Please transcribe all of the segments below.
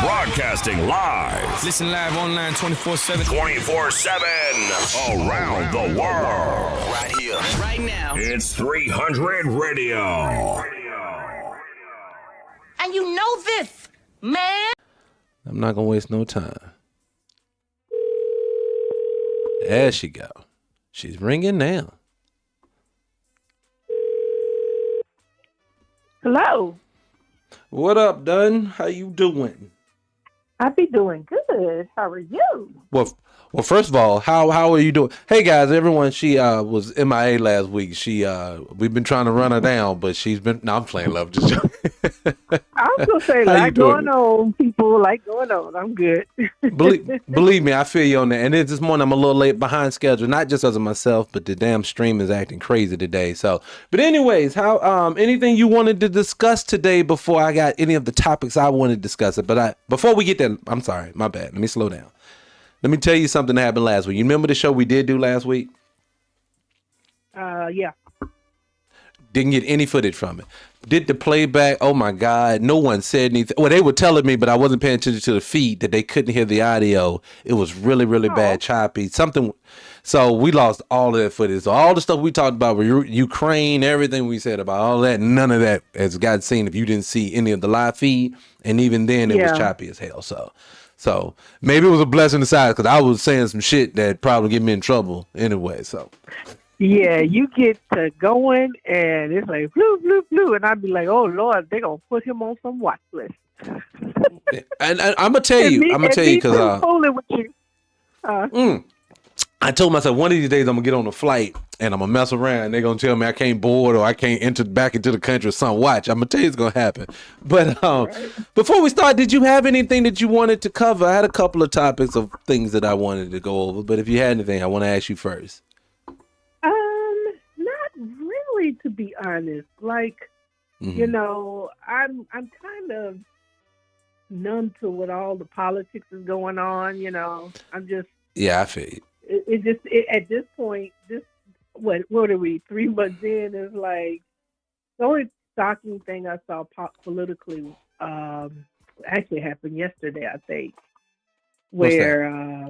Broadcasting live. Listen live online 24/7. 24/7. Around the world. Right here. Right now. It's 300 Radio. And you know this, man. I'm not going to waste no time. There she go. She's ringing now. Hello. What up, Dunn? How you doing? I be doing good. How are you? Well, first of all, how are you doing? Hey guys, everyone. She was MIA last week. We've been trying to run her down, but she's been. No, I'm playing love. Just joking. I was gonna say, like going on, people like going on. I'm good. believe me, I feel you on that. And then this morning I'm a little late behind schedule, not just because of myself, but the damn stream is acting crazy today. So, but anyways, how anything you wanted to discuss today before I got any of the topics I wanted to discuss it? But before we get there, I'm sorry, my bad. Let me slow down. Let me tell you something that happened last week. You remember the show we did do last week? Yeah. Didn't get any footage from it. Did the playback. Oh my God. No one said anything. Well, they were telling me, but I wasn't paying attention to the feed that they couldn't hear the audio. It was really, really bad, choppy. So we lost all of that footage. So all the stuff we talked about with Ukraine, everything we said about all that, none of that has gotten seen if you didn't see any of the live feed. And even then it was choppy as hell. So maybe it was a blessing in disguise because I was saying some shit that probably get me in trouble anyway. So. Yeah, you get to going and it's like blue, blue, blue, and I'd be like, oh Lord, they're gonna put him on some watch list. and I'm gonna tell you because I told myself one of these days I'm gonna get on a flight and I'm gonna mess around. And they're gonna tell me I can't board or I can't enter back into the country or something. Watch, I'm gonna tell you it's gonna happen. But before we start, did you have anything that you wanted to cover? I had a couple of topics of things that I wanted to go over, but if you had anything, I want to ask you first. Not really, to be honest. Like, you know, I'm kind of numb to what all the politics is going on. You know, I'm just I feel you. At this point, what are we 3 months in? Is like the only shocking thing I saw politically actually happened yesterday, I think, where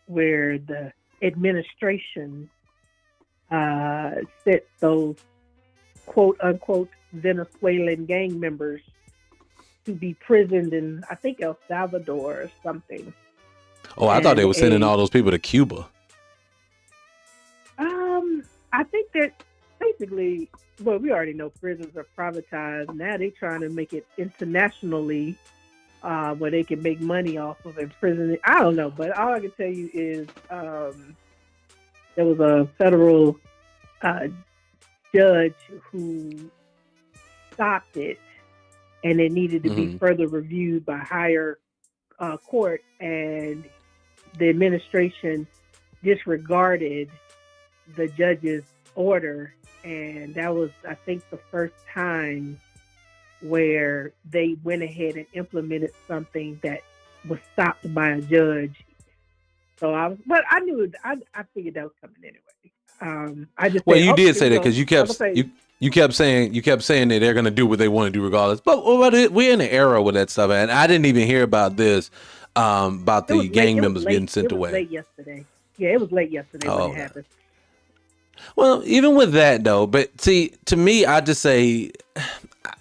the administration sent those quote unquote Venezuelan gang members to be prisoned in, I think, El Salvador or something. Oh, I thought they were sending all those people to Cuba. I think that basically, well, we already know prisons are privatized. Now they're trying to make it internationally where they can make money off of imprisoning. I don't know, but all I can tell you is there was a federal judge who stopped it, and it needed to be further reviewed by higher court, and the administration disregarded the judge's order, and that was, I think, the first time where they went ahead and implemented something that was stopped by a judge. So I figured that was coming anyway. You did say that because you kept saying that they're going to do what they want to do regardless. But we're in an era with that stuff, and I didn't even hear about this about the gang members getting sent away. It was late yesterday. Yeah, it was late yesterday when it happened. Well, even with that though, but see, to me, I just say,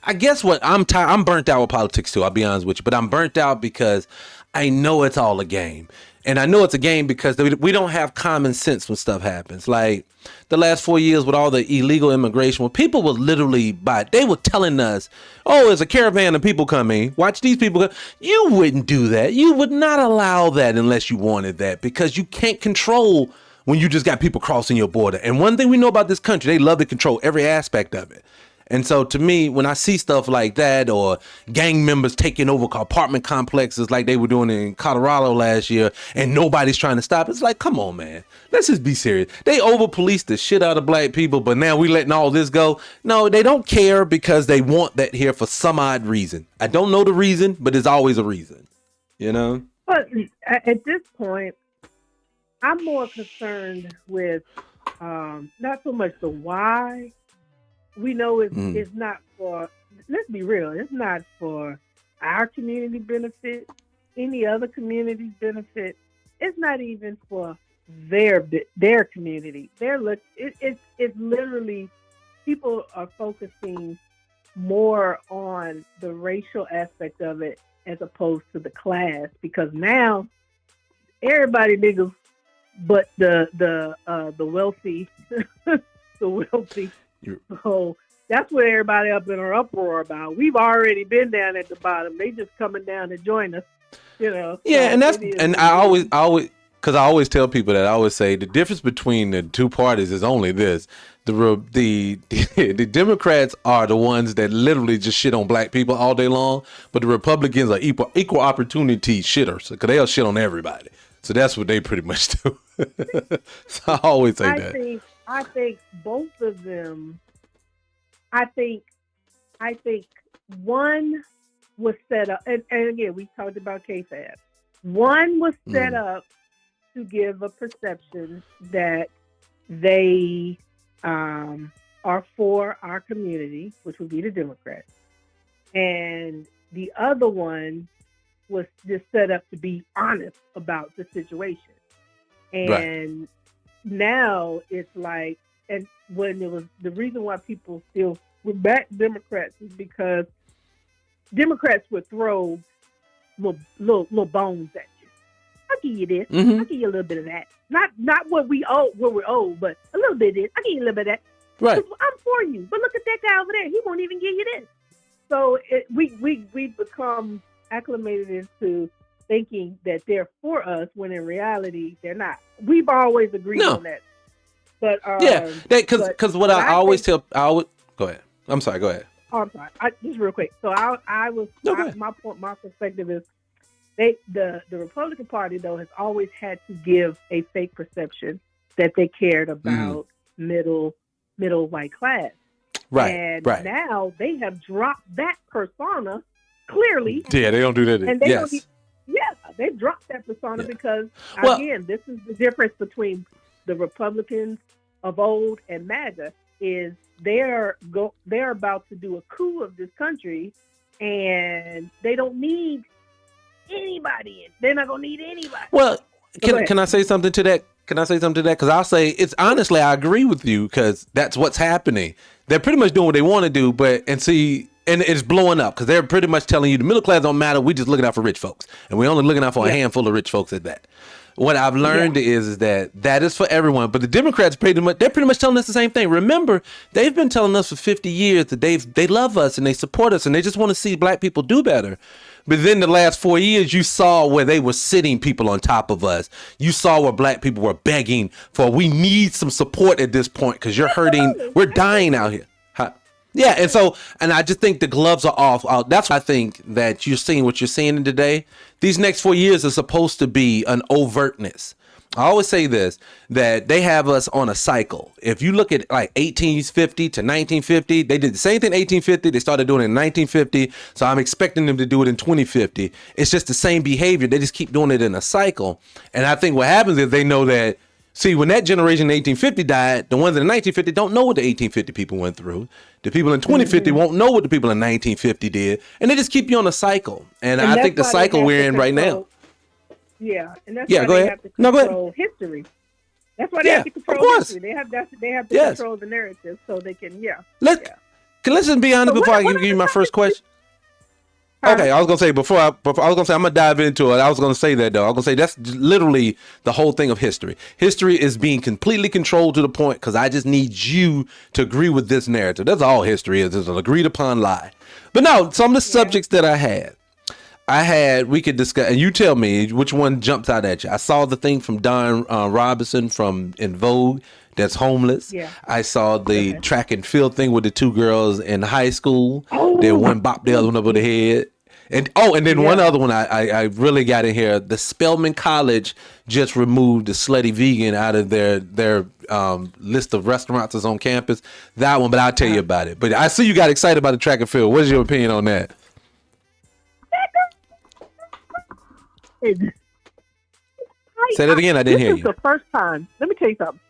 I guess what I'm burnt out with politics too. I'll be honest with you, but I'm burnt out because I know it's all a game. And I know it's a game because we don't have common sense when stuff happens. Like the last 4 years with all the illegal immigration, when people were literally they were telling us, oh, there's a caravan of people coming. Watch these people come. You wouldn't do that. You would not allow that unless you wanted that, because you can't control when you just got people crossing your border. And one thing we know about this country, they love to control every aspect of it. And so to me, when I see stuff like that, or gang members taking over apartment complexes like they were doing in Colorado last year, and nobody's trying to stop, it's like, come on, man. Let's just be serious. They over-policed the shit out of black people, but now we letting all this go. No, they don't care because they want that here for some odd reason. I don't know the reason, but there's always a reason, you know? But at this point, I'm more concerned with not so much the why. We know it's not for, let's be real, it's not for our community benefit, any other community's benefit. It's not even for their community. It's literally people are focusing more on the racial aspect of it as opposed to the class, because now everybody niggas but the wealthy the wealthy. So that's what everybody up in an uproar about. We've already been down at the bottom. They just coming down to join us, you know. Yeah, so and that's and I always because I always tell people that I always say the difference between the two parties is only this: the Democrats are the ones that literally just shit on black people all day long, but the Republicans are equal opportunity shitters because they'll shit on everybody. So that's what they pretty much do. So I always say that. I think both of them. I think one was set up, and again we talked about KFAB. One was set up to give a perception that they are for our community, which would be the Democrats, and the other one was just set up to be honest about the situation. And now it's like, and when it was the reason why people still were back Democrats is because Democrats would throw little bones at you. I'll give you this. I'll give you a little bit of that. Not what we're owed, but a little bit of this. I'll give you a little bit of that. Right. I'm for you. But look at that guy over there. He won't even give you this. So we become acclimated into thinking that they're for us when in reality they're not. We've always agreed on that. But because what I always tell, go ahead. I'm sorry. Go ahead. Oh, I'm sorry. Just real quick. So my perspective is the Republican Party though has always had to give a fake perception that they cared about middle white class. Right. And now they have dropped that persona clearly. Yeah, they don't do that. And they dropped that persona because again, this is the difference between the Republicans of old and MAGA is they're about to do a coup of this country, and they don't need anybody in. They're not gonna need anybody. Well, can I say something to that? Because I'll say it's honestly I agree with you because that's what's happening. They're pretty much doing what they want to do, and it's blowing up because they're pretty much telling you the middle class don't matter. We're just looking out for rich folks, and we're only looking out for a handful of rich folks at that. What I've learned is that is for everyone, but the Democrats they're pretty much telling us the same thing. Remember, they've been telling us for 50 years that they love us and they support us and they just want to see black people do better. But then the last 4 years, you saw where they were sitting people on top of us. You saw where black people were begging for, we need some support at this point because you're hurting. We're dying out here. Yeah, and I just think the gloves are off. That's why I think that you're seeing what you're seeing today. These next 4 years are supposed to be an overtness. I always say this, that they have us on a cycle. If you look at like 1850 to 1950, they did the same thing in 1850. They started doing it in 1950. So I'm expecting them to do it in 2050. It's just the same behavior. They just keep doing it in a cycle. And I think what happens is they know that, see, when that generation in 1850 died, the ones in 1950 don't know what the 1850 people went through. The people in 2050 won't know what the people in 1950 did. And they just keep you on a cycle. And I think the cycle we're in right now. Yeah, and that's why they have to control history. That's why they have to control history. They have to control the narrative so they can, Let's just be honest before I give you my first question. Okay, I was gonna say I'm gonna dive into it. I was gonna say that though. I was gonna say that's literally the whole thing of history. History is being completely controlled to the point because I just need you to agree with this narrative. That's all history is. It's an agreed upon lie. But no, some of the subjects that we could discuss, and you tell me which one jumps out at you. I saw the thing from Don Robinson from In Vogue that's homeless. Yeah. I saw the track and field thing with the two girls in high school. Then one bopped the other one over the head. And then one other one I really got in here. The Spelman College just removed the Slutty Vegan out of their list of restaurants that's on campus. That one, but I'll tell you about it. But I see you got excited about the track and field. What's your opinion on that? Say that again. I didn't hear you. This is the first time. Let me tell you something.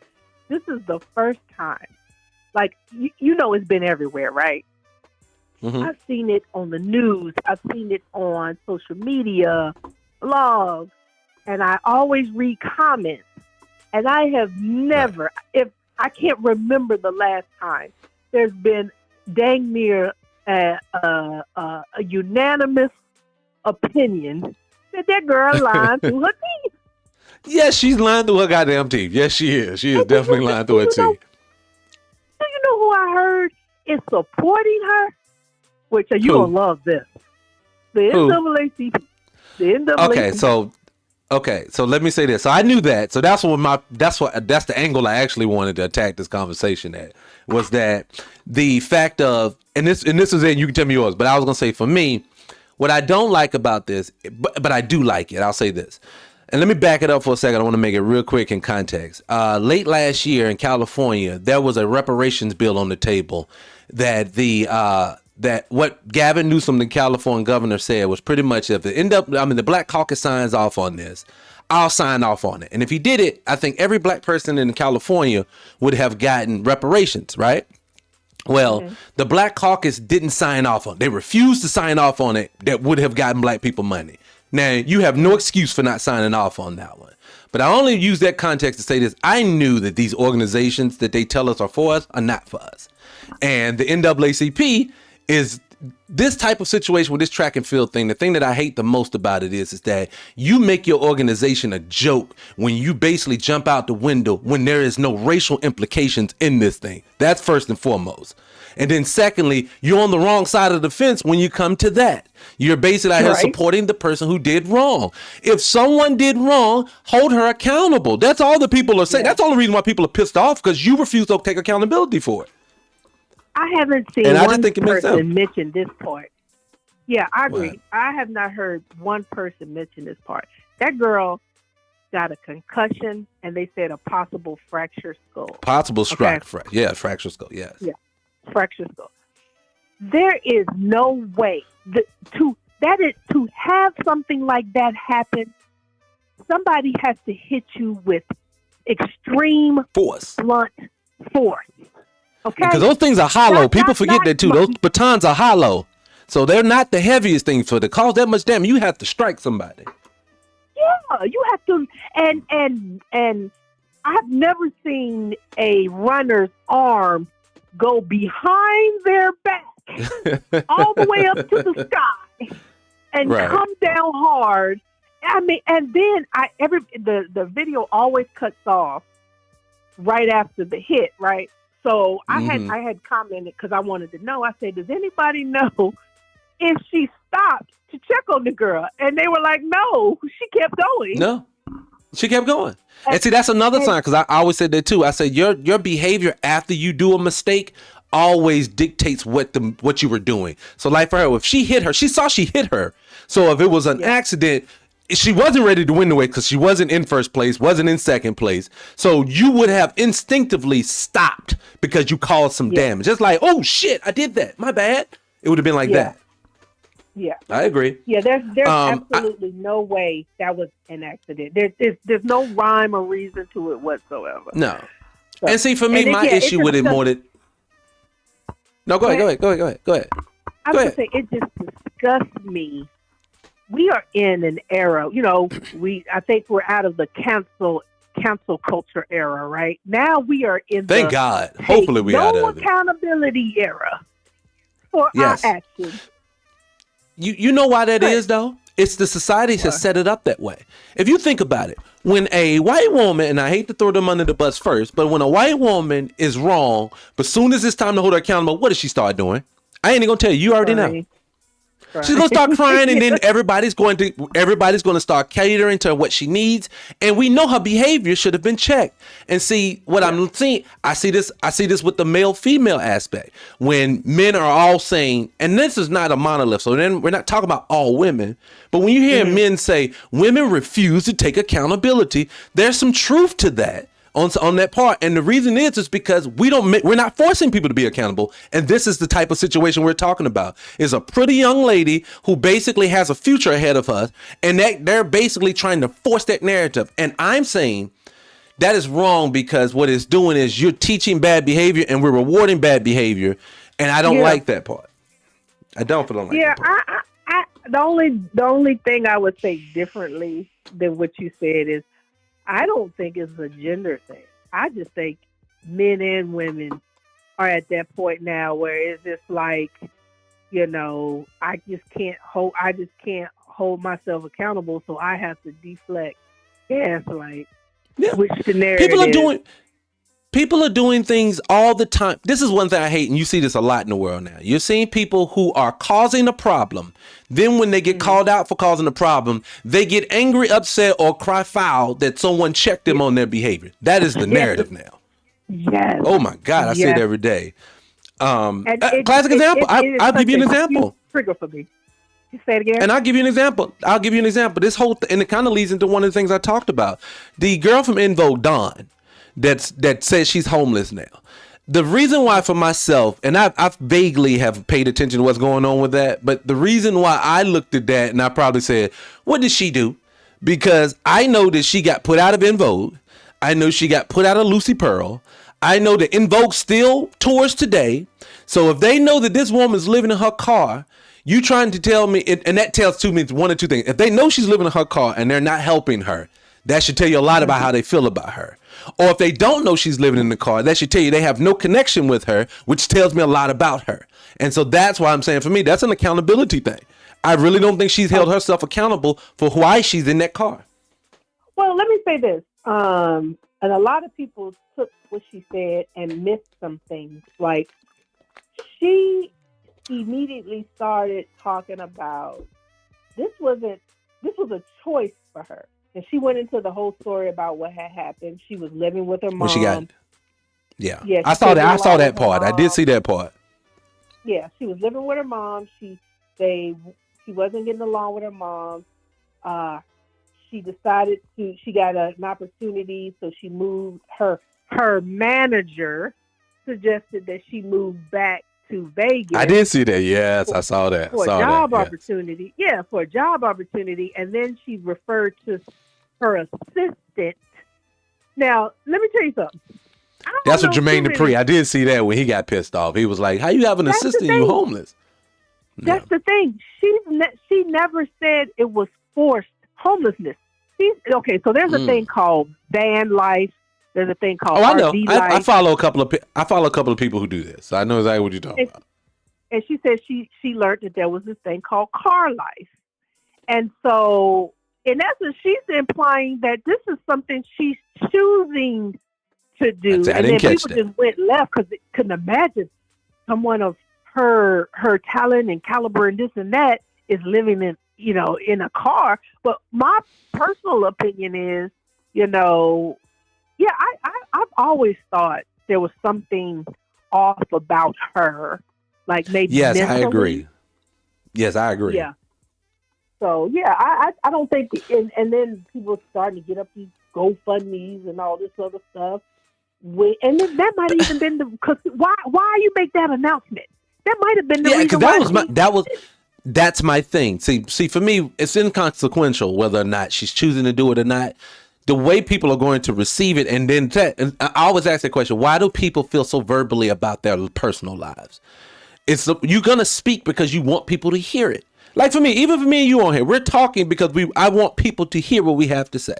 This is the first time. Like, it's been everywhere, right? I've seen it on the news. I've seen it on social media, blogs, and I always read comments. And I have never, if I can't remember the last time, there's been dang near a unanimous opinion that girl lying through her teeth. Yes, she's lying through her goddamn teeth. Yes, she is. She is definitely lying through her teeth. Do you know who I heard is supporting her? Which are you Who? gonna love this? The NAACP. The NAACP. Okay, so let me say this. So I knew that. So that's the angle I actually wanted to attack this conversation at, was that the fact of, and this is it, you can tell me yours, but I was gonna say, for me, what I don't like about this, but I do like it. I'll say this. And let me back it up for a second. I want to make it real quick in context. Late last year in California, there was a reparations bill on the table that that what Gavin Newsom, the California governor, said was pretty much, if the Black Caucus signs off on this, I'll sign off on it. And if he did it, I think every black person in California would have gotten reparations, right? Well, the Black Caucus didn't sign off on it. They refused to sign off on it. That would have gotten black people money. Now, you have no excuse for not signing off on that one. But I only use that context to say this. I knew that these organizations that they tell us are for us are not for us. And the NAACP is this type of situation with this track and field thing. The thing that I hate the most about it is that you make your organization a joke when you basically jump out the window when there is no racial implications in this thing. That's first and foremost. And then secondly, you're on the wrong side of the fence when you come to that. You're basically out here supporting the person who did wrong. If someone did wrong, hold her accountable. That's all the people are saying. That's the only reason why people are pissed off, because you refuse to take accountability for it. I haven't seen one person mention this part. Yeah, I agree. What? I have not heard one person mention this part. That girl got a concussion, and they said a possible fractured skull. Possible fractured skull, yes. Yeah, fractured skull. There is no way to have something like that happen. Somebody has to hit you with extreme force, blunt force. Okay. Because those things are hollow. People forget that too. Those batons are hollow. So they're not the heaviest things. For to cause that much damage, you have to strike somebody. Yeah, you have to. And I've never seen a runner's arm go behind their back all the way up to the sky and come down hard. I mean, and then the video always cuts off right after the hit, right? So I had commented, because I wanted to know. I said, does anybody know if she stopped to check on the girl? And they were like, no, she kept going. No, she kept going. And see, that's another sign, because I always said that too. I said your behavior after you do a mistake always dictates what you were doing. So like for her, if she hit her, she saw she hit her. So if it was an accident, she wasn't ready to win the way, because she wasn't in first place, wasn't in second place. So you would have instinctively stopped because you caused some damage. Just like, oh shit, I did that. My bad. It would have been like that. Yeah, I agree. Yeah, there's absolutely no way that was an accident. There's no rhyme or reason to it whatsoever. No. So, and see, for me, my issue with it more than. No, go ahead. I was going to say, it just disgusts me. We are in an era, I think we're out of the cancel culture era, right? Now we are in Thank God. Hopefully we out of it. Accountability era for our actions. You know why that is, though? It's the society has set it up that way. If you think about it, when a white woman, and I hate to throw them under the bus first, but when a white woman is wrong, but soon as it's time to hold her accountable, what does she start doing? I ain't even gonna tell you. You already know. She's gonna start crying, and then everybody's going to start catering to what she needs. And we know her behavior should have been checked. And see what I'm seeing. I see this with the male-female aspect. When men are all saying, and this is not a monolith, so then we're not talking about all women. But when you hear men say women refuse to take accountability, there's some truth to that. On that part. And the reason is because we're not forcing people to be accountable. And this is the type of situation we're talking about. Is a pretty young lady who basically has a future ahead of her, and they're basically trying to force that narrative. And I'm saying that is wrong, because what it's doing is you're teaching bad behavior and we're rewarding bad behavior. And I don't like that part. I don't feel like Yeah, that part. the only thing I would say differently than what you said is I don't think it's a gender thing. I just think men and women are at that point now where it's just like, I just can't hold myself accountable, so I have to deflect, gaslight, Yeah, switch the people are narrative. doing people are doing things all the time. This is one thing I hate, and you see this a lot in the world now. You're seeing people who are causing a problem. Then when they get Mm-hmm. called out for causing a problem, they get angry, upset, or cry foul that someone checked them Yes, on their behavior. That is the yes, narrative now. yes, Oh my God, I see it yes. every day. And it Classic it, example. it, it is I'll give such you an a huge example. trigger for me. You say it again? And I'll give you an example. This whole and it kind of leads into one of the things I talked about. The girl from In Vogue, Dawn, that says she's homeless now. The reason why for myself, and I vaguely have paid attention to what's going on with that, but the reason why I looked at that and I probably said, what did she do? Because I know that she got put out of In Vogue. I know she got put out of Lucy Pearl. I know that In Vogue still tours today. So if they know that this woman's living in her car, you trying to tell me, and that tells me one or two things. If they know she's living in her car and they're not helping her, that should tell you a lot about how they feel about her. Or if they don't know she's living in the car, that should tell you they have no connection with her, which tells me a lot about her. And so that's why I'm saying, for me, that's an accountability thing. I really don't think she's held herself accountable for why she's in that car. Well, let me say this. And a lot of people took what she said and missed some things. Like, she immediately started talking about this was a choice for her. And she went into the whole story about what had happened. She was living with her When she got, mom. yeah, Yeah, I she saw couldn't that. get I saw along with that her part. I did mom. see that part. Yeah, she was living with her mom. She wasn't getting along with her mom. She decided she got an opportunity, so she moved. Her manager suggested that she move back to Vegas I did see that. Yes, for, I saw that. I for a saw that. job Yes. opportunity. Yeah, for a job opportunity. And then she referred to her assistant. Now, let me tell you something. I don't That's what know too Jermaine Dupri. many. I did see that when he got pissed off. He was like, "How you have an That's the assistant? You thing. homeless?" Yeah. That's the thing. She never said it was forced homelessness. Okay, so there's a thing called van life. There's a thing called Oh, I know. RV I life. follow a couple of people who do this. So I know exactly what you're talking about. And she said she learned that there was this thing called car life. And so, in essence, she's implying that this is something she's choosing to do. I And didn't then catch people that. just went left because they couldn't imagine someone of her talent and caliber and this and that is living in a car. But my personal opinion is, yeah, I've always thought there was something off about her, like maybe Yes, I mentally. agree. Yes, I agree. Yeah. So yeah, I don't think, and then people starting to get up these GoFundMe's and all this other stuff. And then that might have even been because why you make that announcement? That might have been the Yeah, reason because why that's my thing. See, for me, it's inconsequential whether or not she's choosing to do it or not. The way people are going to receive it, and and I always ask that question: why do people feel so verbally about their personal lives? You're gonna speak because you want people to hear it. Like for me, even for me and you on here, we're talking because I want people to hear what we have to say.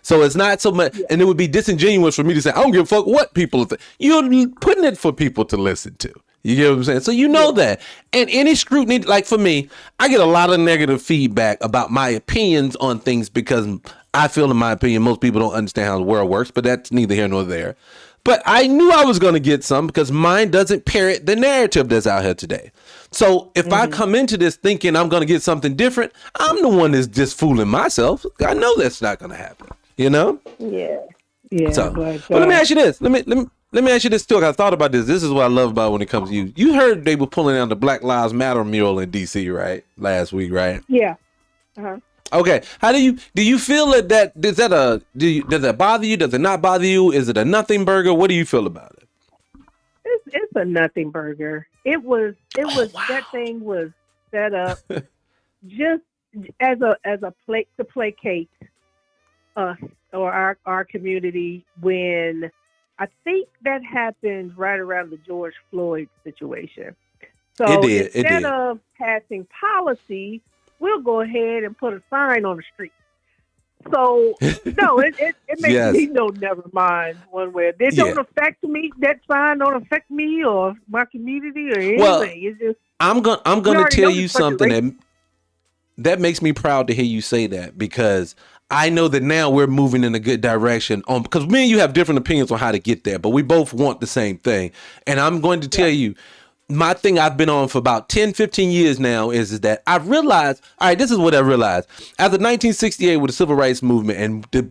So it's not so much, and it would be disingenuous for me to say, I don't give a fuck what people think. You're putting it for people to listen to. You get what I'm saying? So you know that. And any scrutiny, like for me, I get a lot of negative feedback about my opinions on things because I feel, in my opinion, most people don't understand how the world works, but that's neither here nor there. But I knew I was going to get some because mine doesn't parrot the narrative that's out here today. So if I come into this thinking I'm going to get something different, I'm the one that's just fooling myself. I know that's not going to happen. You know? Yeah. So, But let me ask you this. Let me ask you this too. I thought about this. This is what I love about when it comes to you. You heard they were pulling down the Black Lives Matter mural in DC, right? Last week, right? yeah. Uh-huh. Okay. How do you feel that does that bother you? Does it not bother you? Is it a nothing burger? What do you feel about it? It's a nothing burger. It was that thing was set up just as a plate to placate us or our community when I think that happened right around the George Floyd situation. So It instead did. of passing policy, we'll go ahead and put a sign on the street. So no, it makes Yes. me know never mind one way. It Yeah. don't affect me. That sign don't affect me or my community or anything. Well, It's just I'm we gonna already tell know you this country something racist. that makes me proud to hear you say that, because I know that now we're moving in a good direction on, because me and you have different opinions on how to get there, but we both want the same thing. And I'm going to tell you, my thing I've been on for about 10, 15 years now is that I've realized, all right, this is what I realized. After 1968 with the Civil Rights Movement, and the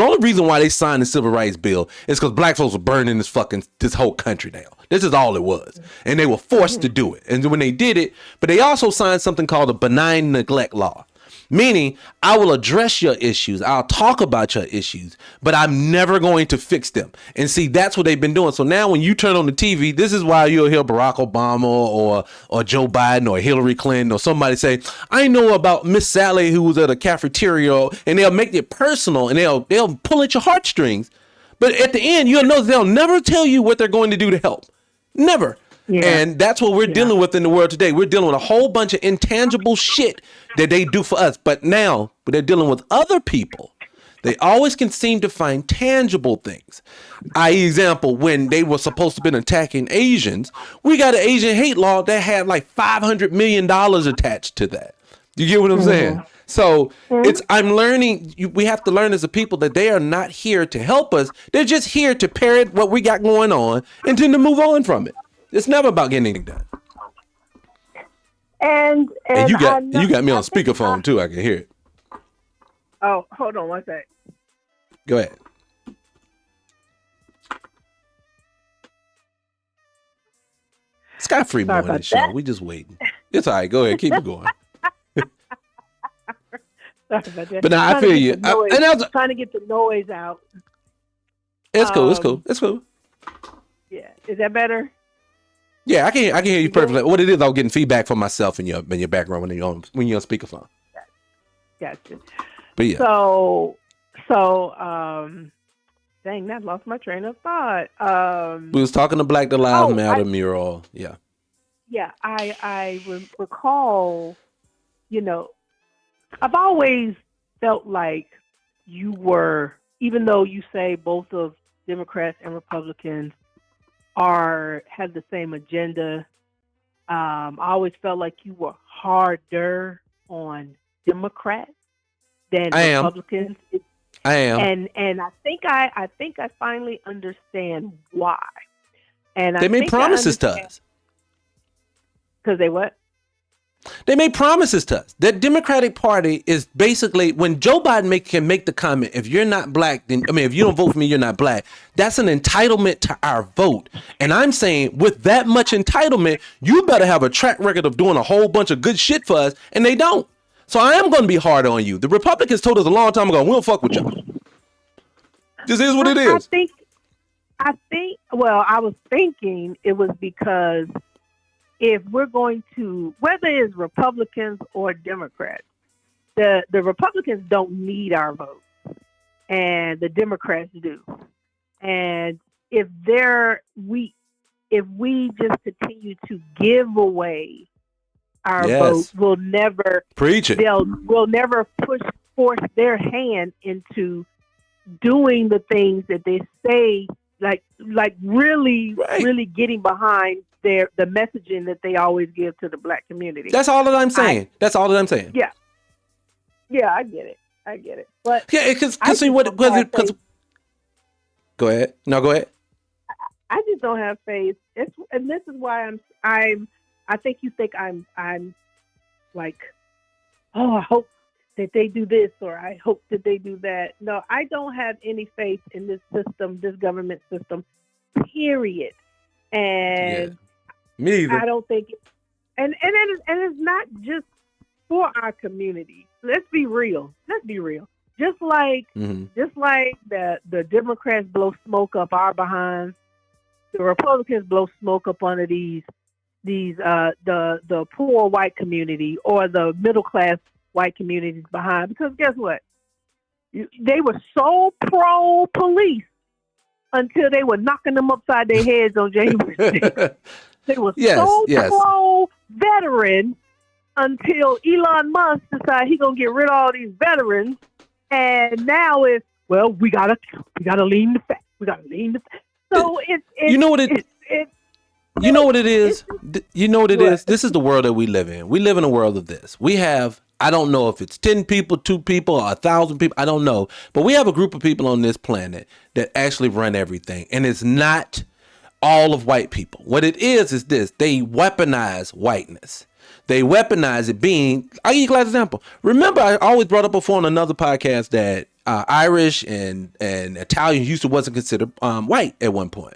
only reason why they signed the Civil Rights Bill is because black folks were burning this whole country down. This is all it was. And they were forced to do it. And when they did it, but they also signed something called a benign neglect law. Meaning, I will address your issues. I'll talk about your issues, but I'm never going to fix them. And see, that's what they've been doing. So now when you turn on the TV, this is why you'll hear Barack Obama or Joe Biden or Hillary Clinton or somebody say, I know about Miss Sally who was at a cafeteria, and they'll make it personal and they'll pull at your heartstrings. But at the end, you'll know they'll never tell you what they're going to do to help. Never. Yeah. And that's what we're dealing with in the world today. We're dealing with a whole bunch of intangible shit that they do for us. But now they're dealing with other people. They always can seem to find tangible things. Example, when they were supposed to have been attacking Asians, we got an Asian hate law that had like $500 million attached to that. You get what I'm saying? So I'm learning, we have to learn as a people that they are not here to help us. They're just here to parrot what we got going on and then to move on from it. It's never about getting anything done. And you got me on speakerphone too. I can hear it. Oh, hold on one sec. Go ahead. Scott Free morning show. We just waiting. It's all right. Go ahead. Keep it going. Sorry about that. But now I feel you. And I was trying to get the noise out. It's cool. It's cool. It's cool. Yeah. Is that better? Yeah, I can hear you perfectly. What it is, I'm getting feedback from myself in your background when you're on speakerphone. Gotcha. But yeah. So dang, that lost my train of thought. We was talking to Black Lives Matter mural. Yeah. Yeah, I recall, I've always felt like you were, even though you say both of Democrats and Republicans have the same agenda, I always felt like you were harder on Democrats than Republicans. I am. And I think I finally understand why. And they made promises to us. Because they what? They made promises to us. The Democratic Party is basically, when Joe Biden can make the comment, if you're not black, then, if you don't vote for me, you're not black. That's an entitlement to our vote. And I'm saying, with that much entitlement, you better have a track record of doing a whole bunch of good shit for us, and they don't. So I am going to be hard on you. The Republicans told us a long time ago, we don't fuck with y'all. This is what it is. I was thinking it was because if we're going to, whether it's Republicans or Democrats, the Republicans don't need our vote, and the Democrats do. And if we just continue to give away our vote, we'll never preach it. We'll never force their hand into doing the things that they say, like really getting behind the messaging that they always give to the black community. That's all that I'm saying. Yeah, I get it. But yeah, because go ahead. No, go ahead. I just don't have faith. And this is why I think you think I'm like, oh, I hope that they do this, or I hope that they do that. No, I don't have any faith in this system, this government system, period. And me either. I don't think and it's not just for our community. Let's be real. Just like the Democrats blow smoke up our behinds, the Republicans blow smoke up under the poor white community or the middle class white communities behind. Because guess what? They were so pro police until they were knocking them upside their heads on January 6th. They were Yes, so yes. pro-veteran until Elon Musk decided he's gonna get rid of all these veterans, and now it's we gotta lean the fact. We gotta lean the fact. So it's you know what it you know what it is? You know what it What? is? This is the world that we live in. We live in a world of this. We have, I don't know if it's 10 people, 2 people, or 1,000 people. I don't know. But we have a group of people on this planet that actually run everything. And it's not all of white people. What it is this. They weaponize whiteness. They weaponize it being, I'll give you a class example. Remember, I always brought up before on another podcast that Irish and Italian used to wasn't considered white at one point.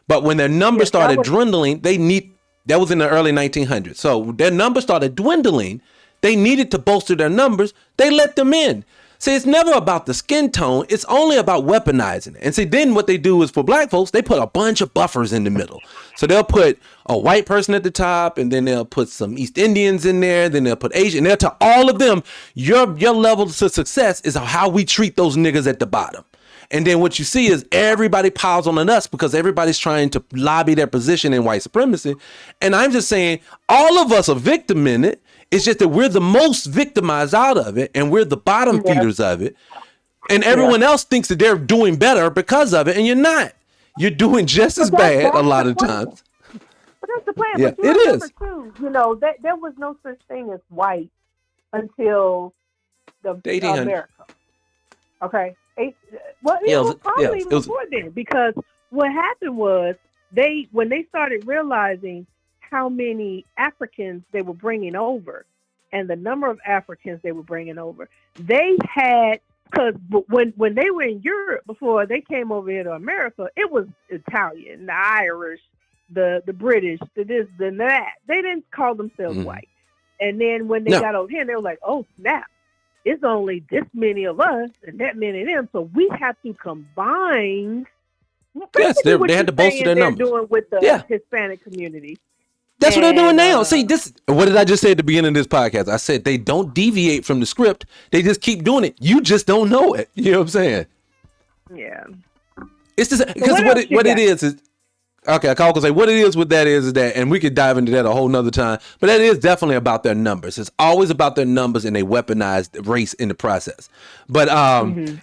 But when their numbers started dwindling, that was in the early 1900s. So their numbers started dwindling. They needed to bolster their numbers. They let them in. See, it's never about the skin tone. It's only about weaponizing it. And see, then what they do is for black folks, they put a bunch of buffers in the middle. So they'll put a white person at the top, and then they'll put some East Indians in there. Then they'll put Asian. And they'll tell all of them, your level to success is how we treat those niggas at the bottom. And then what you see is everybody piles on us because everybody's trying to lobby their position in white supremacy. And I'm just saying all of us are victim in it. It's just that we're the most victimized out of it, and we're the bottom feeders of it. And everyone else thinks that they're doing better because of it, and you're not. You're doing just as bad a lot of times. But that's the plan. Yeah, but you it remember is. too, there was no such thing as white until the 1800s. America. Okay. It was probably even before then, because what happened was when they started realizing how many Africans they were bringing over and the number of Africans they were bringing over, they had, because when they were in Europe before they came over here to America, it was Italian, the Irish, the British, the this, the that. They didn't call themselves white. And then when they got over here, they were like, oh, snap. It's only this many of us and that many of them, so we have to combine. Yes, they had to bolster their numbers. Doing with the Hispanic community. That's what they're doing now. See, what did I just say at the beginning of this podcast? I said they don't deviate from the script. They just keep doing it. You just don't know it. You know what I'm saying? Yeah. It's just because what it is. Okay, I call say what it is with that is that, and we could dive into that a whole nother time, but that is definitely about their numbers. It's always about their numbers, and they weaponized race in the process. But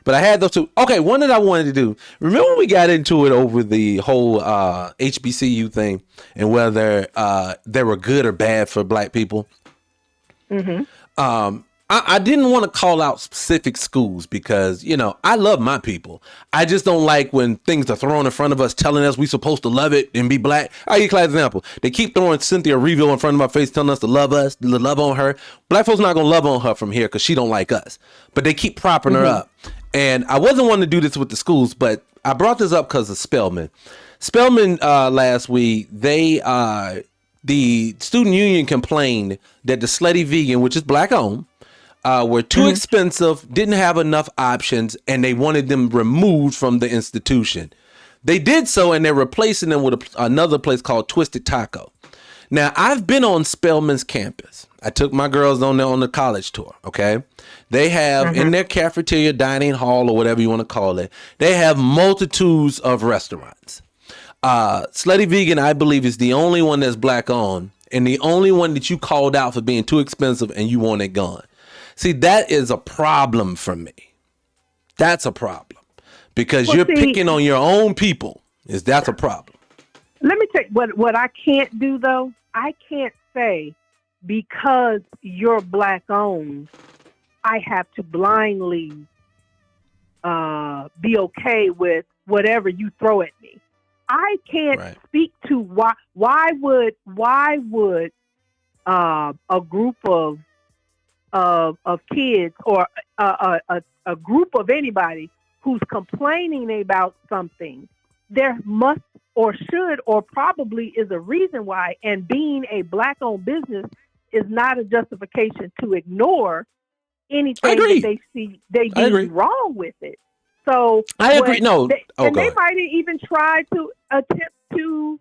but I had those two. Okay, one that I wanted to do. Remember when we got into it over the whole HBCU thing and whether they were good or bad for black people? I didn't want to call out specific schools because, I love my people. I just don't like when things are thrown in front of us telling us we're supposed to love it and be black. I'll give you an example. They keep throwing Cynthia Erivo in front of my face telling us to love on her. Black folks not going to love on her from here because she don't like us. But they keep propping her up. And I wasn't wanting to do this with the schools, but I brought this up because of Spelman. Spelman last week, the student union complained that the Slutty Vegan, which is black owned, were too expensive, didn't have enough options, and they wanted them removed from the institution. They did so, and they're replacing them with another place called Twisted Taco. Now, I've been on Spelman's campus. I took my girls on the college tour, okay? They have, in their cafeteria, dining hall, or whatever you want to call it, they have multitudes of restaurants. Slutty Vegan, I believe, is the only one that's black-owned, and the only one that you called out for being too expensive and you want it gone. See, that is a problem for me. That's a problem because you're picking on your own people. That's a problem. Let me tell you what I can't do, though. I can't say because you're black owned, I have to blindly be okay with whatever you throw at me. I can't speak to why would a group of kids or a group of anybody who's complaining about something, there must or should or probably is a reason why, and being a black-owned business is not a justification to ignore anything that they see they do wrong with it. So I agree. They might even try to attempt to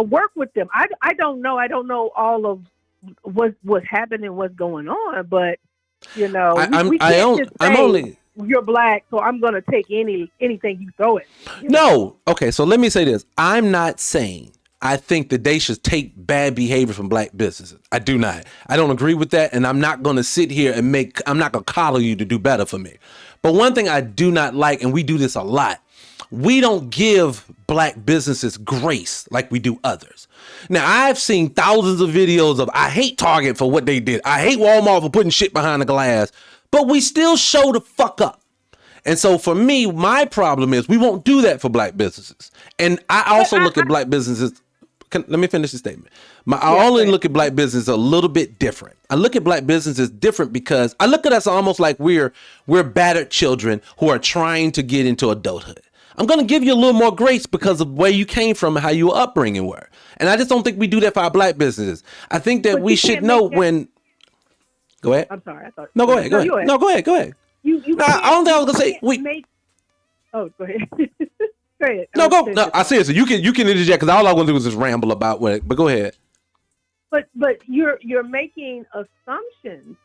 work with them. I don't know. I don't know all of what's happening, what's going on, but I'm only you're black, so I'm gonna take anything you throw at me. No. Okay, so let me say this. I'm not saying I think that they should take bad behavior from black businesses. I do not. I don't agree with that, and I'm not going to sit here and I'm not going to coddle you to do better for me. But one thing I do not like, and we do this a lot, we don't give black businesses grace like we do others. Now, I've seen thousands of videos of I hate Target for what they did. I hate Walmart for putting shit behind the glass, but we still show the fuck up. And so for me, my problem is we won't do that for black businesses. And I also look at black businesses. Let me finish the statement. I only look at black business a little bit different. I look at black businesses different because I look at us almost like we're battered children who are trying to get into adulthood. I'm going to give you a little more grace because of where you came from and how your upbringing were. And I just don't think we do that for our black businesses. I think that we should know when. Go ahead. I'm sorry. No, go ahead. Go ahead. No, go ahead. Go ahead. I don't think I was gonna say. Oh, go ahead. Go ahead. No, go. No, I seriously, you can interject because all I want to do is just ramble about it. But go ahead. But you're making assumptions.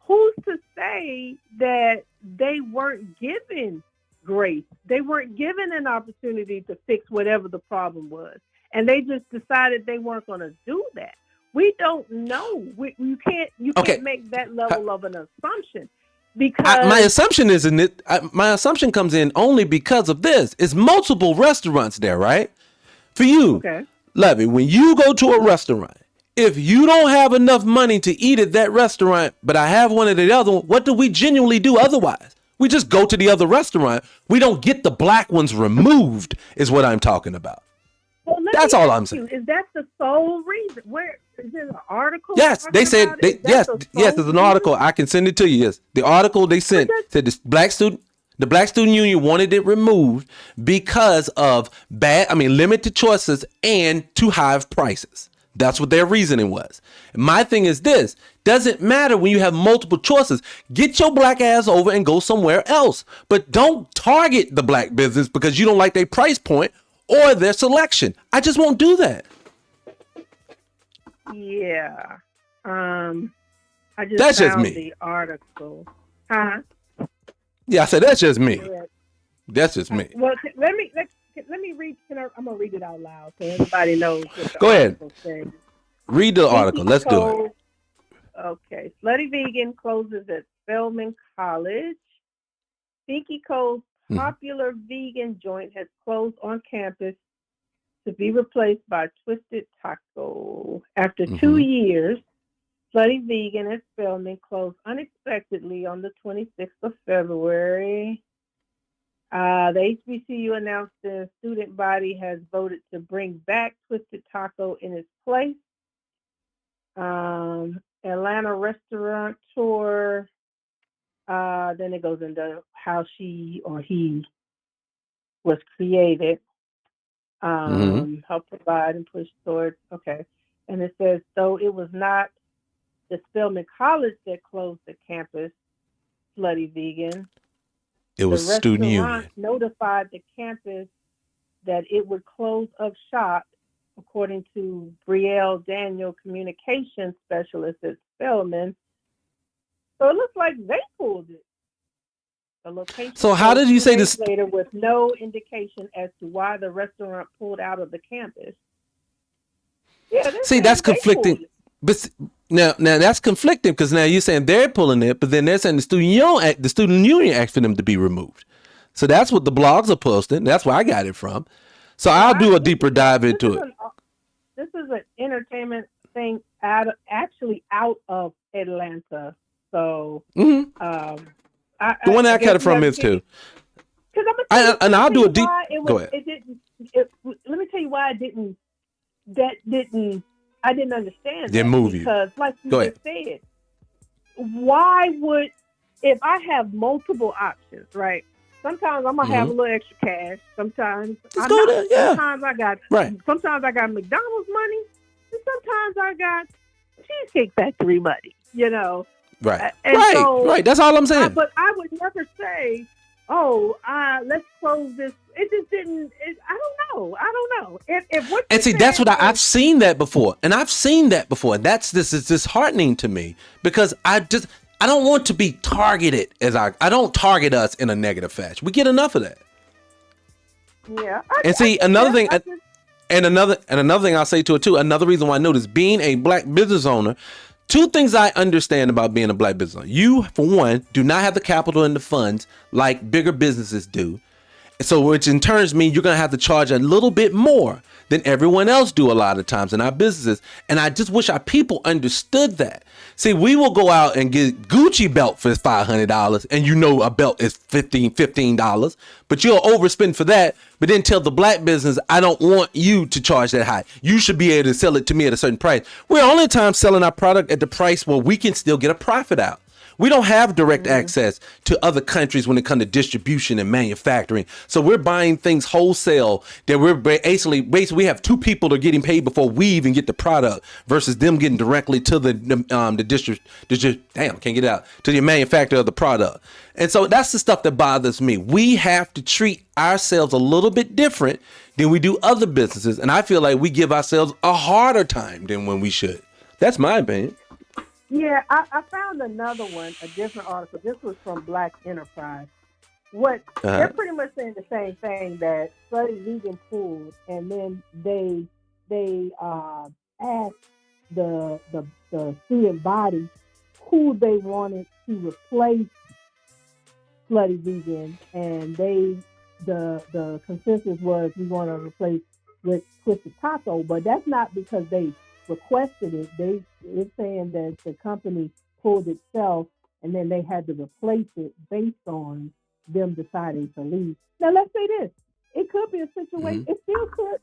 Who's to say that they weren't given grace? They weren't given an opportunity to fix whatever the problem was, and they just decided they weren't going to do that. We don't know. You can't make that level of an assumption. Because my assumption isn't it. My assumption comes in only because of this. It's multiple restaurants there, right? For you, Lovey, when you go to a restaurant, if you don't have enough money to eat at that restaurant, but I have one at the other one, what do we genuinely do otherwise? We just go to the other restaurant. We don't get the black ones removed, is what I'm talking about. Well, that's all I'm saying. Is that the sole reason? Where is there an article? Yes, they said. Yes, there's an article. I can send it to you. Yes, the article they sent said the black student union wanted it removed because of limited choices and too high of prices. That's what their reasoning was. My thing is this: doesn't matter when you have multiple choices. Get your black ass over and go somewhere else. But don't target the black business because you don't like their price point or their selection. I just won't do that. Yeah. I just that's found just me. The article. Huh? Yeah, I said that's just me. That's just me. Well, let me read. I'm gonna read it out loud so everybody knows. What the Go ahead. says. Read the article. Let's do it. Okay. Slutty Vegan closes at Spelman College. Pinky Co's popular vegan joint has closed on campus to be replaced by Twisted Taco. After 2 years, Slutty Vegan at Spelman closed unexpectedly on the 26th of February. The HBCU announced the student body has voted to bring back Twisted Taco in its place. Atlanta restaurateur. Then it goes into how she or he was created. Help provide and push towards. Okay. And it says, though it was not the Spelman College that closed the campus, Slutty Vegan. It was the student restaurant union. Notified the campus that it would close up shop, according to Brielle Daniel, communications specialist at Spelman. So it looks like they pulled it. The location. So how did you say this later with no indication as to why the restaurant pulled out of the campus? Yeah, see, that's conflicting. But now that's conflicting because now you're saying they're pulling it, but then they're saying the student union asked for them to be removed. So that's what the blogs are posting. That's where I got it from. So I'll do a deeper dive into it. This is an entertainment thing out of Atlanta. So the one I got it from is too. And I'll do a deep. Go ahead. Let me tell you why I didn't understand. Didn't move you because, like you just said, why would if I have multiple options, right? Sometimes I'm gonna have a little extra cash. Sometimes Sometimes I got Sometimes I got McDonald's money, and sometimes I got Cheesecake Factory money. You know. Right. So, That's all I'm saying. But I would never say, let's close this. It just didn't. I don't know. If what and see, that's what I've seen that before, and I've seen that before. And this is disheartening to me because I don't want to be targeted I don't target us in a negative fashion. We get enough of that. Yeah. Another thing, and another thing I'll say to it too. Another reason why I notice being a black business owner. Two things I understand about being a black business owner. You, for one, do not have the capital and the funds like bigger businesses do. So which in turns means you're going to have to charge a little bit more than everyone else do a lot of times in our businesses. And I just wish our people understood that. See, we will go out and get Gucci belt for $500 and a belt is $15, but you'll overspend for that. But then tell the black business, I don't want you to charge that high. You should be able to sell it to me at a certain price. We're only time selling our product at the price where we can still get a profit out. We don't have direct access to other countries when it comes to distribution and manufacturing. So we're buying things wholesale that we're basically we have two people that are getting paid before we even get the product versus them getting directly to to the manufacturer of the product. And so that's the stuff that bothers me. We have to treat ourselves a little bit different than we do other businesses. And I feel like we give ourselves a harder time than when we should. That's my opinion. Yeah, I found another one, a different article. This was from Black Enterprise. They're pretty much saying the same thing, that Slutty Vegan pulled, and then they asked the student body who they wanted to replace Slutty Vegan, and the consensus was we want to replace with Twisted Taco, but that's not because they requested it. It's saying that the company pulled itself, and then they had to replace it based on them deciding to leave. Now, let's say this: it could be a situation. It still could,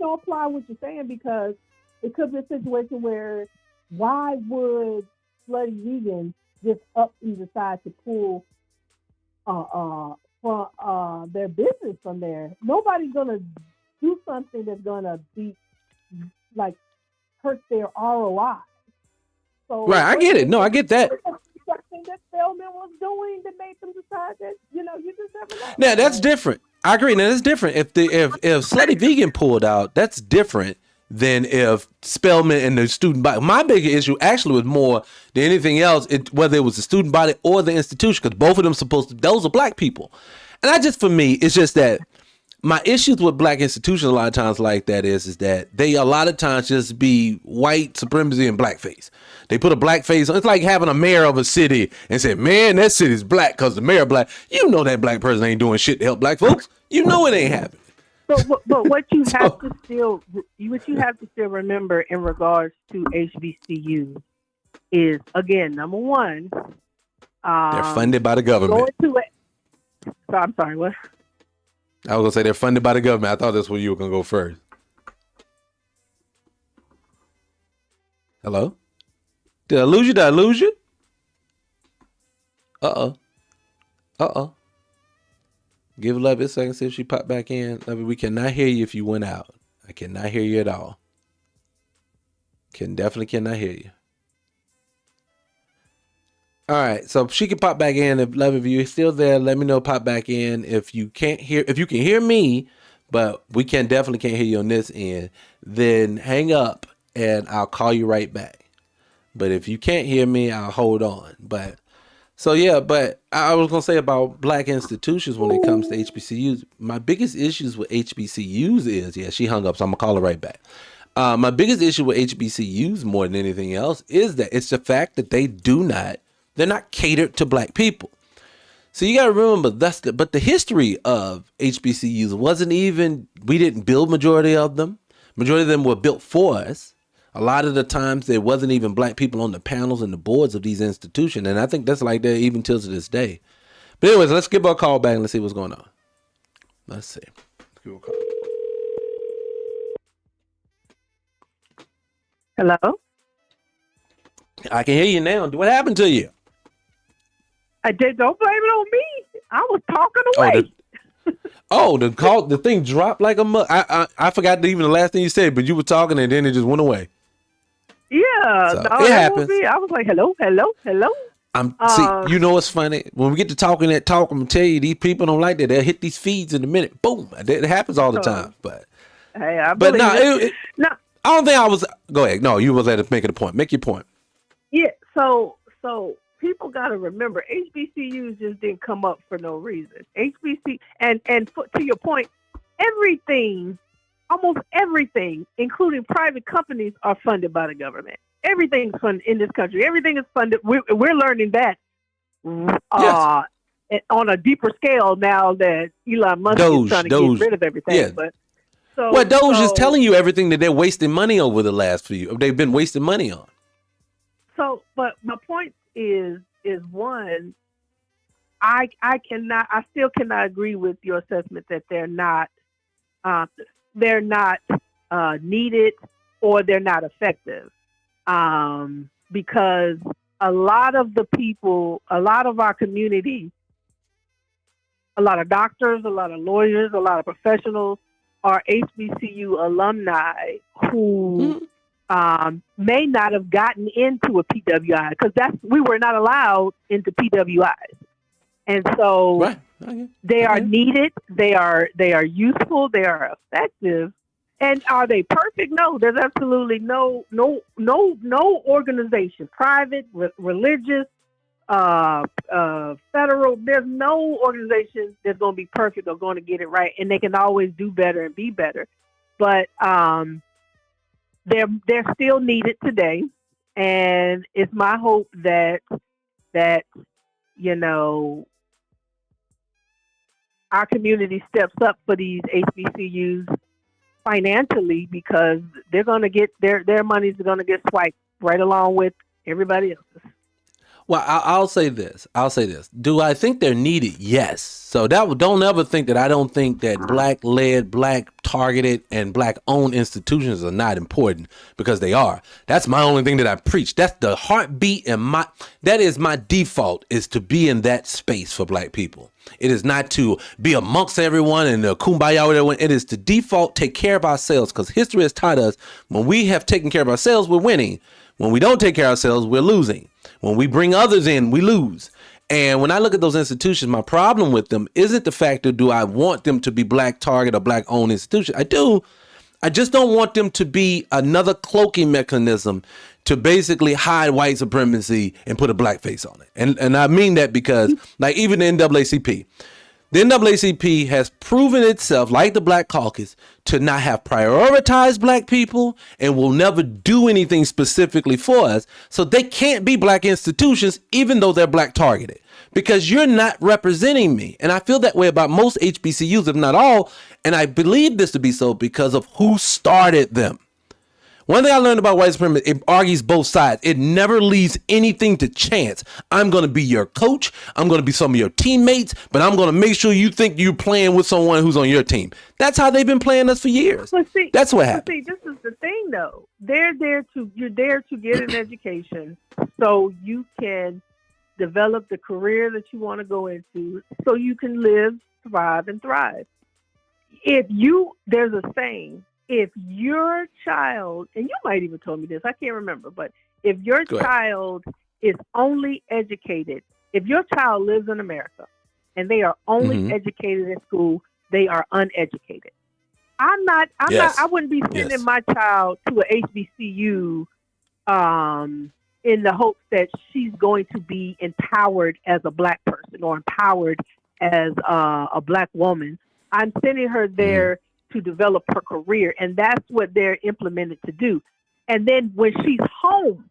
apply what you're saying, because it could be a situation where why would Slutty Vegan just up and decide to pull their business from there? Nobody's gonna do something that's gonna be like hurt their ROI. So right, I get it. No, I get that. Something that Spellman was doing that made them decide that you just never know. Now that's different. I agree. Now that's different. If Slutty Vegan pulled out, that's different than if Spellman and the student body. My bigger issue actually was more than anything else, whether it was the student body or the institution, because both of them those are black people. And for me, it's just that my issues with black institutions a lot of times like that is that they a lot of times just be white supremacy and blackface. They put a blackface on. It's like having a mayor of a city and say, man, that city's black because the mayor black. You know that black person ain't doing shit to help black folks. You know it ain't happening. But what you have to still remember in regards to HBCUs is, again, number one, they're funded by the government. I'm sorry, what? I was gonna say they're funded by the government. I thought that's where you were gonna go first. Hello? Did I lose you? Uh-oh. Give Lovey a second, see if she popped back in. Lovey, we cannot hear you if you went out. I cannot hear you at all. Definitely cannot hear you. All right, so she can pop back in. If Lovey, if you're still there, let me know. Pop back in. If you can hear me, but we definitely can't hear you on this end, then hang up and I'll call you right back. But if you can't hear me, I'll hold on. But I was gonna say about black institutions when it comes to HBCUs. My biggest issues with HBCUs is, she hung up, so I'm gonna call her right back. My biggest issue with HBCUs more than anything else is that it's the fact that they're not catered to black people. So you got to remember but the history of HBCUs wasn't even, we didn't build majority of them. Majority of them were built for us. A lot of the times there wasn't even black people on the panels and the boards of these institutions. And I think that's like that even till to this day. But anyways, let's give her a call back and let's see what's going on. Let's see. Let's give her a call. Hello? I can hear you now. What happened to you? Don't blame it on me. I was talking away. The thing dropped like a mug. I forgot even the last thing you said, but you were talking and then it just went away. Yeah, so it happens. I was like, hello. See, you know what's funny? When we get to talking that talk, I'm gonna tell you, these people don't like that. They'll hit these feeds in a minute. Boom. It happens all the time. But hey, I don't think I was. Go ahead. No, you was at making a point. Make your point. Yeah. So people got to remember, HBCUs just didn't come up for no reason. HBC and to your point, everything, almost everything, including private companies, are funded by the government. Everything's funded in this country. Everything is funded. We're learning that Yes. on a deeper scale now that Elon Musk is trying to get rid of everything. Yeah. But Doge is telling you everything that they're wasting money over the last few. They've been wasting money on. So, but my point is one, I still cannot agree with your assessment that they're not needed or they're not effective, because a lot of the people, a lot of our community, a lot of doctors, a lot of lawyers, a lot of professionals are HBCU alumni who may not have gotten into a PWI because we were not allowed into PWIs, and so they are needed. They are useful. They are effective. And are they perfect? No, there's absolutely no organization, private, religious, federal. There's no organization that's going to be perfect or going to get it right, and they can always do better and be better. But they're still needed today, and it's my hope that our community steps up for these HBCUs financially, because they're going to get their money's going to get swiped right along with everybody else's. Well, I'll say this. Do I think they're needed? Yes. So don't ever think that I don't think that Black-led, Black-targeted, and Black-owned institutions are not important, because they are. That's my only thing that I preach. That's the heartbeat, and that is my default, is to be in that space for Black people. It is not to be amongst everyone and kumbaya with everyone. It is to default, take care of ourselves, because history has taught us when we have taken care of ourselves, we're winning. When we don't take care of ourselves, we're losing. When we bring others in, we lose. And when I look at those institutions, my problem with them isn't the fact that do I want them to be Black target or Black owned institution. I do. I just don't want them to be another cloaking mechanism to basically hide white supremacy and put a Black face on it. And I mean that because, like, even the NAACP. The NAACP has proven itself, like the Black Caucus, to not have prioritized Black people and will never do anything specifically for us. So they can't be Black institutions, even though they're Black targeted, because you're not representing me. And I feel that way about most HBCUs, if not all. And I believe this to be so because of who started them. One thing I learned about white supremacy, it argues both sides. It never leaves anything to chance. I'm going to be your coach. I'm going to be some of your teammates, but I'm going to make sure you think you're playing with someone who's on your team. That's how they've been playing us for years. That's what happened. See, this is the thing, though. You're there to get an education so you can develop the career that you want to go into, so you can live, survive, and thrive. There's a saying, if your child, and you might even told me this, I can't remember, but if your child is only educated, if your child lives in America and they are only educated in school, they are uneducated. I wouldn't be sending my child to a HBCU in the hopes that she's going to be empowered as a Black person or empowered as a Black woman. I'm sending her there to develop her career, and that's what they're implemented to do. And then when she's home,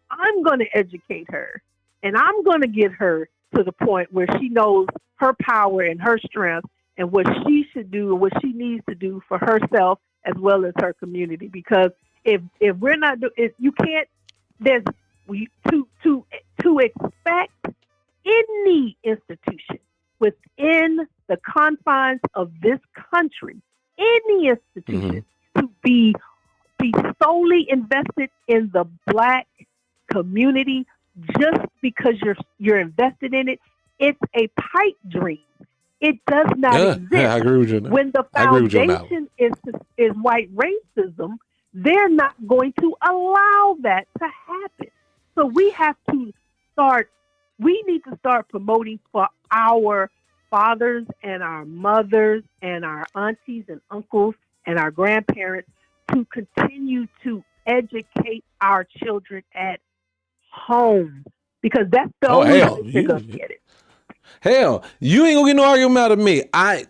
I'm going to educate her, and I'm going to get her to the point where she knows her power and her strength and what she should do and what she needs to do for herself as well as her community. Because if we're not if you can't, there's to expect any institution within the confines of this country, any institution to be solely invested in the Black community just because you're invested in it, it's a pipe dream. It does not exist. Yeah, I agree with you. When the foundation is white racism, they're not going to allow that to happen. So we need to start promoting for our fathers and our mothers and our aunties and uncles and our grandparents to continue to educate our children at home because that's the Oh, only hell, way they're gonna get it. Hell, you ain't gonna get no argument out of me. I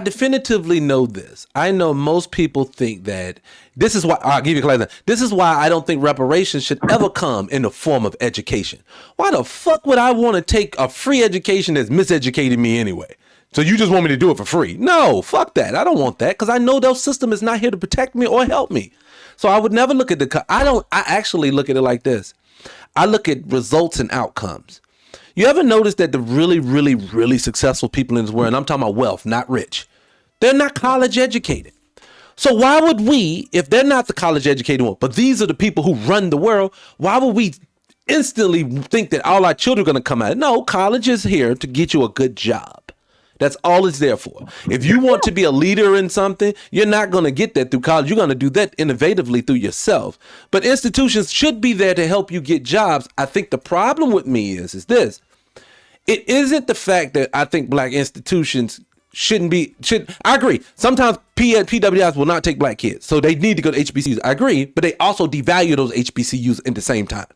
definitively know this. I know most people think that this is why. I'll give you a clarity. This is why I don't think reparations should ever come in the form of education. Why the fuck would I want to take a free education that's miseducated me anyway? So you just want me to do it for free? No, fuck that. I don't want that because I know that system is not here to protect me or help me. So I would never look at I actually look at it like this. I look at results and outcomes. You ever notice that the really, really, really successful people in this world, and I'm talking about wealth, not rich, they're not college educated. So why would we, if they're not the college educated one, but these are the people who run the world, why would we instantly think that all our children are going to come out? No, college is here to get you a good job. That's all it's there for. If you want to be a leader in something, you're not going to get that through college. You're going to do that innovatively through yourself. But institutions should be there to help you get jobs. I think the problem with me is this. It isn't the fact that I think black institutions I agree. Sometimes PWIs will not take black kids. So they need to go to HBCUs. I agree. But they also devalue those HBCUs at the same time.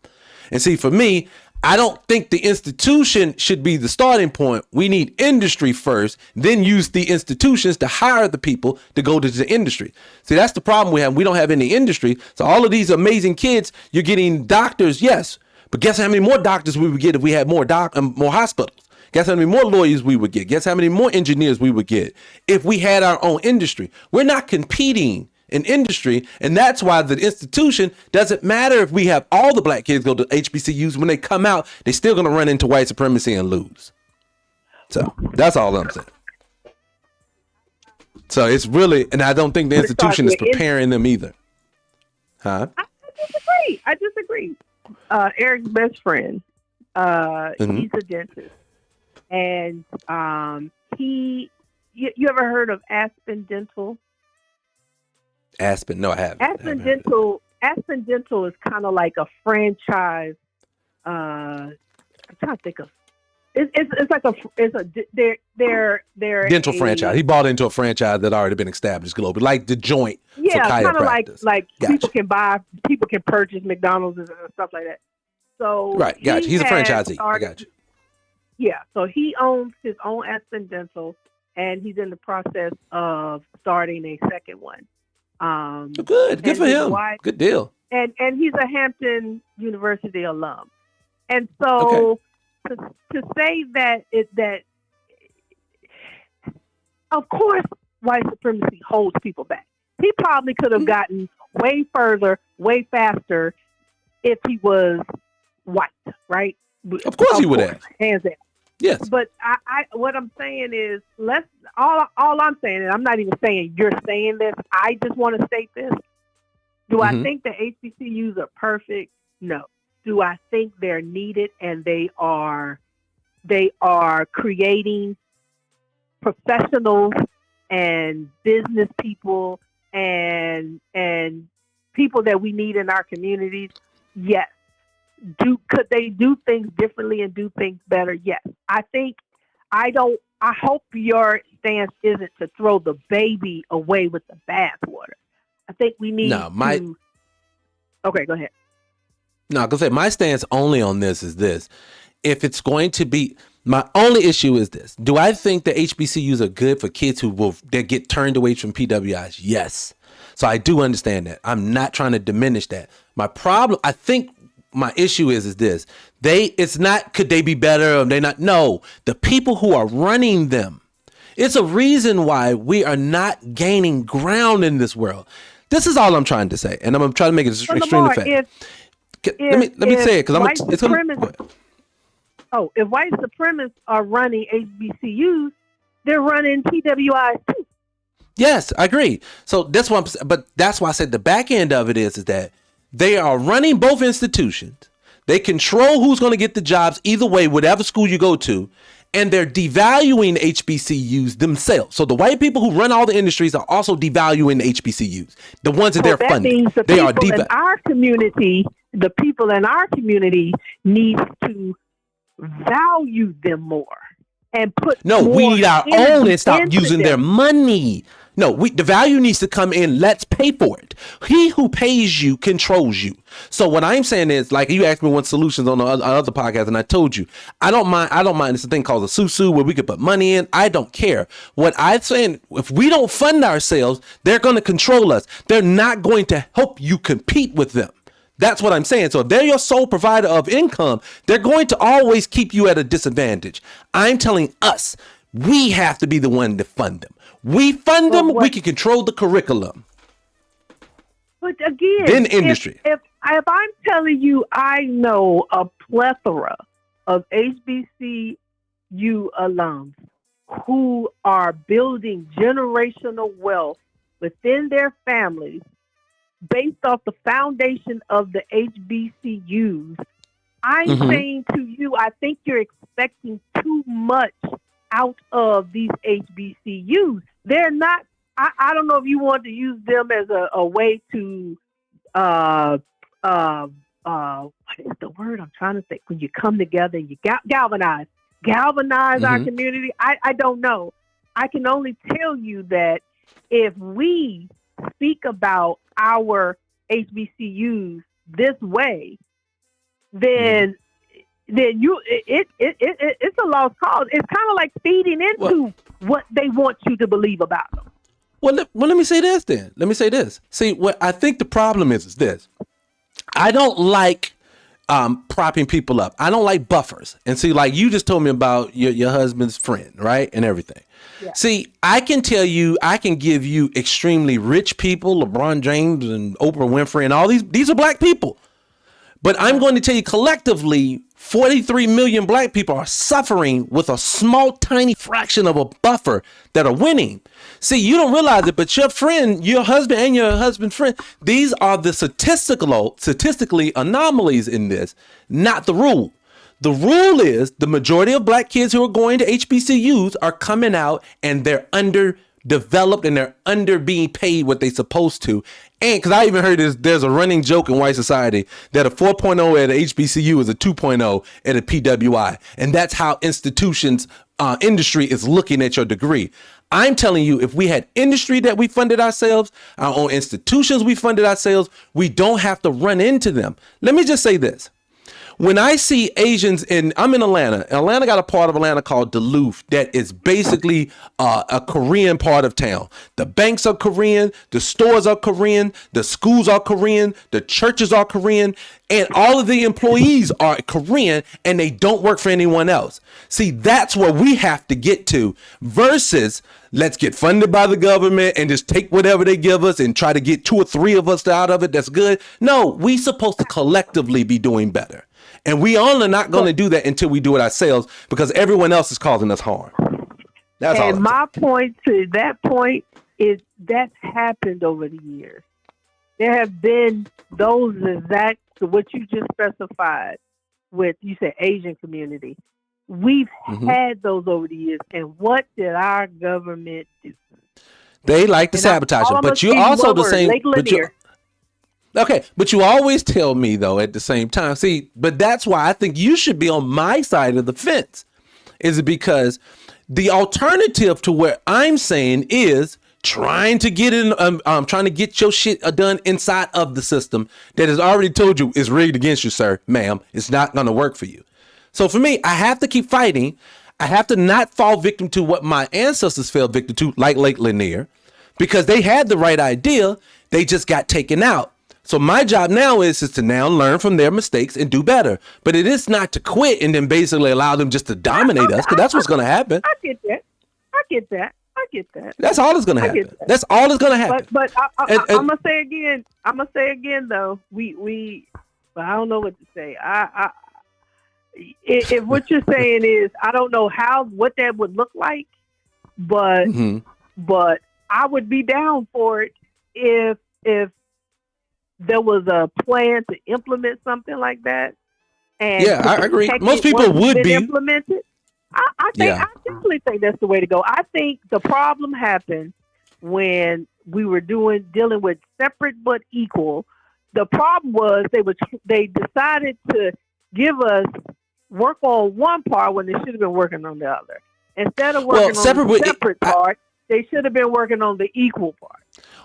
And see, for me, I don't think the institution should be the starting point. We need industry first, then use the institutions to hire the people to go to the industry. See, that's the problem we have. We don't have any industry. So all of these amazing kids, you're getting doctors, yes. But guess how many more doctors we would get if we had more hospitals? Guess how many more lawyers we would get? Guess how many more engineers we would get if we had our own industry? We're not competing in industry, and that's why the institution doesn't matter if we have all the black kids go to HBCUs. When they come out, they're still going to run into white supremacy and lose. So that's all I'm saying. So it's really, and I don't think the institution is preparing them either. Huh? I disagree. Eric's best friend, he's a dentist, and you ever heard of Aspen Dental? Aspen? No, I haven't. Aspen Dental is kind of like a franchise. I'm trying to think of. They're dental franchise. He bought into a franchise that already been established globally, like the Joint. Yeah, kind of like gotcha. people can purchase McDonald's and stuff like that. So right, gotcha. He's a franchisee. I got you. Yeah, so he owns his own Aspen Dental, and he's in the process of starting a second one. Good for him. Good deal. And he's a Hampton University alum, and so to say that of course white supremacy holds people back. He probably could have gotten way further, way faster if he was white, right? Of course he would have. Hands down. Yes. But I what I'm saying is all I'm saying, and I'm not even saying you're saying this, I just want to state this. Do I think the HBCUs are perfect? No. Do I think they're needed and they are creating professionals and business people and people that we need in our communities? Yes. Could they do things differently and do things better? Yes. I hope your stance isn't to throw the baby away with the bathwater. I think we need to. Okay, go ahead. No, because my stance only on this is this. If it's going to be, my only issue is this. Do I think the HBCUs are good for kids that get turned away from PWIs? Yes. So I do understand that. I'm not trying to diminish that. My problem, I think my issue is this. It's not, could they be better or they not? No, the people who are running them. It's a reason why we are not gaining ground in this world. This is all I'm trying to say. And I'm going to try to make it extremely fast. Let me say it because it's going to. If white supremacists are running HBCUs, they're running PWIs too. Yes, I agree. So that's but that's why I said the back end of it is that they are running both institutions. They control who's going to get the jobs either way, whatever school you go to, and they're devaluing HBCUs themselves. So the white people who run all the industries are also devaluing the HBCUs, the ones that they're funding. Means the people in our community need to value them more and put. No, we need our own and stop using their money. No, the value needs to come in. Let's pay for it. He who pays you controls you. So what I'm saying is, like you asked me what solutions on the other podcast, and I told you I don't mind. It's a thing called a susu where we could put money in. I don't care. What I'm saying, if we don't fund ourselves, they're going to control us. They're not going to help you compete with them. That's what I'm saying. So if they're your sole provider of income, they're going to always keep you at a disadvantage. I'm telling us, we have to be the one to fund them. We fund them, we can control the curriculum. But again, then industry. If I'm telling you, I know a plethora of HBCU alums who are building generational wealth within their families based off the foundation of the HBCUs. I'm saying to you, I think you're expecting too much out of these HBCUs. They're not, I don't know if you want to use them as a way to, what is the word I'm trying to think? When you come together, you galvanize our community. I don't know. I can only tell you that if we speak about our HBCUs this way, then it's a lost cause. It's kind of like feeding into what they want you to believe about them. Well, let me say this then. Let me say this. See, what I think the problem is this. I don't like propping people up. I don't like buffers. And see, like you just told me about your husband's friend, right? And everything. Yeah. See, I can tell you, I can give you extremely rich people, LeBron James and Oprah Winfrey and all these are black people. But I'm going to tell you collectively, 43 million black people are suffering with a small, tiny fraction of a buffer that are winning. See, you don't realize it, but your friend, your husband and your husband's friend, these are the statistically anomalies in this, not the rule. The rule is the majority of black kids who are going to HBCUs are coming out and they're underdeveloped and they're under being paid what they're supposed to. And because I even heard there's a running joke in white society that a 4.0 at a HBCU is a 2.0 at a PWI. And that's how industry is looking at your degree. I'm telling you, if we had industry that we funded ourselves, our own institutions we funded ourselves, we don't have to run into them. Let me just say this. When I see Asians I'm in Atlanta. Atlanta got a part of Atlanta called Duluth that is basically a Korean part of town. The banks are Korean, the stores are Korean, the schools are Korean, the churches are Korean, and all of the employees are Korean and they don't work for anyone else. See, that's where we have to get to versus let's get funded by the government and just take whatever they give us and try to get 2 or 3 of us out of it. That's good. No, we supposed to collectively be doing better. And we only not going to do that until we do it ourselves because everyone else is causing us harm. That's all. And my point to that point is that's happened over the years. There have been those exact, what you just specified with, you said Asian community. We've had those over the years. And what did our government do? They like to sabotage them. But you also the same. Okay, but you always tell me, though, at the same time. See, but that's why I think you should be on my side of the fence. Is it because the alternative to what I'm saying is trying to get trying to get your shit done inside of the system that has already told you is rigged against you, sir, ma'am. It's not going to work for you. So for me, I have to keep fighting. I have to not fall victim to what my ancestors fell victim to, like Lake Lanier, because they had the right idea. They just got taken out. So my job now is to now learn from their mistakes and do better. But it is not to quit and then basically allow them just to dominate us, because that's what's going to happen. I get that. That's all that's going to happen. That's all that's going to happen. But I'm going to say again, though, but I don't know what to say. If what you're saying is, I don't know what that would look like, but I would be down for it if there was a plan to implement something like that. And yeah, I agree. Most people would be implemented. I definitely think that's the way to go. I think the problem happened when we were dealing with separate but equal. The problem was they decided to give us work on one part when they should have been working on the other. Instead of working on the separate part, They should have been working on the equal part.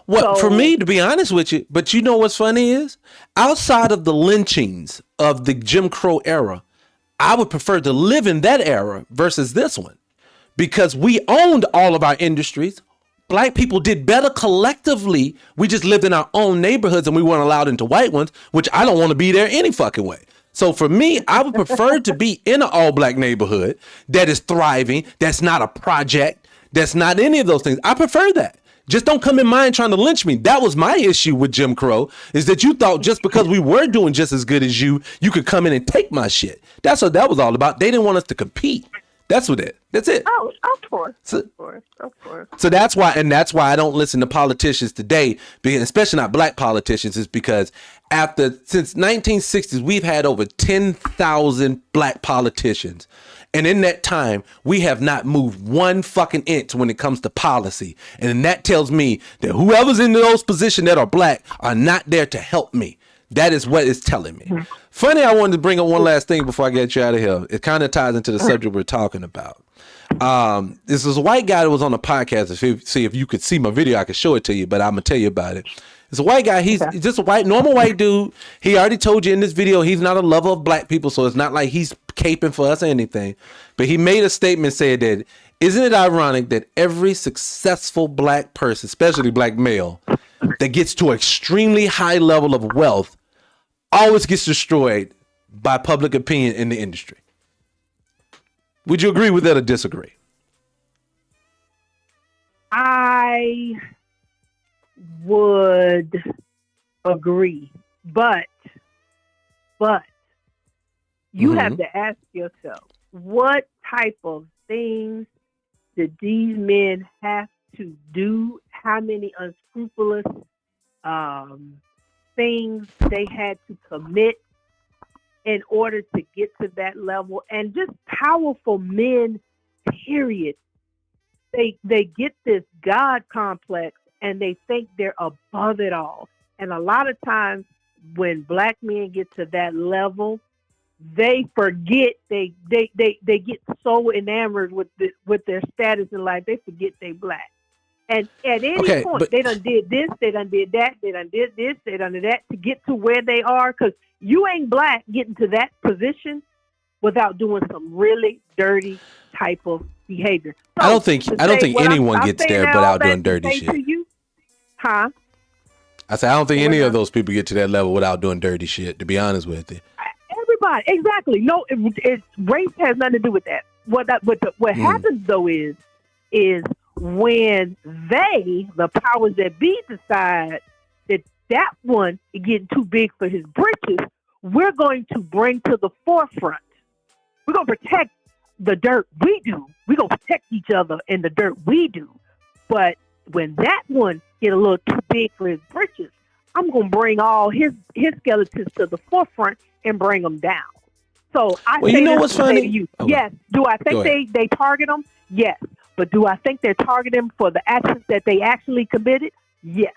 Well, for me, to be honest with you, but you know what's funny is, outside of the lynchings of the Jim Crow era, I would prefer to live in that era versus this one, because we owned all of our industries. Black people did better collectively. We just lived in our own neighborhoods and we weren't allowed into white ones, which I don't want to be there any fucking way. So for me, I would prefer to be in an all black neighborhood that is thriving, that's not a project, that's not any of those things. I prefer that. Just don't come in mine trying to lynch me. That was my issue with Jim Crow, is that you thought just because we were doing just as good as you could come in and take my shit. That's what that was all about. They didn't want us to compete. That's it. Oh, of course. So that's why I don't listen to politicians today, especially not black politicians, is because since 1960s, we've had over 10,000 black politicians. And in that time, we have not moved one fucking inch when it comes to policy. And that tells me that whoever's in those positions that are black are not there to help me. That is what it's telling me. Funny, I wanted to bring up one last thing before I get you out of here. It kind of ties into the subject we're talking about. This is a white guy that was on a podcast. If you could see my video, I could show it to you, but I'm going to tell you about it. It's a white guy. He's just a normal white dude. He already told you in this video he's not a lover of black people, so it's not like he's caping for us or anything. But he made a statement saying that, isn't it ironic that every successful black person, especially black male, that gets to an extremely high level of wealth always gets destroyed by public opinion in the industry? Would you agree with that or disagree? I would agree, but you have to ask yourself, what type of things did these men have to do? How many unscrupulous things they had to commit in order to get to that level? And just powerful men, period. They get this God complex and they think they're above it all. And a lot of times when black men get to that level, they forget, they get so enamored with their status in life, they forget they black. And at any point, they done did this, they done did that, they done did this, they done did that to get to where they are. Because you ain't black getting to that position without doing some really dirty type of behavior. So I don't think anyone gets there without doing dirty shit. Huh? I say I don't think any of those people get to that level without doing dirty shit, to be honest with you. Everybody, exactly. No, race has nothing to do with that. What happens though is when the powers that be, decide that one is getting too big for his britches, we're going to bring to the forefront. We're going to protect the dirt we do. We're going to protect each other in the dirt we do. But when that one get a little too big for his britches, I'm going to bring all his skeletons to the forefront and bring them down. So you know what's funny? To you, yes. Do I think they target them? Yes. But do I think they're targeting them for the actions that they actually committed? Yes.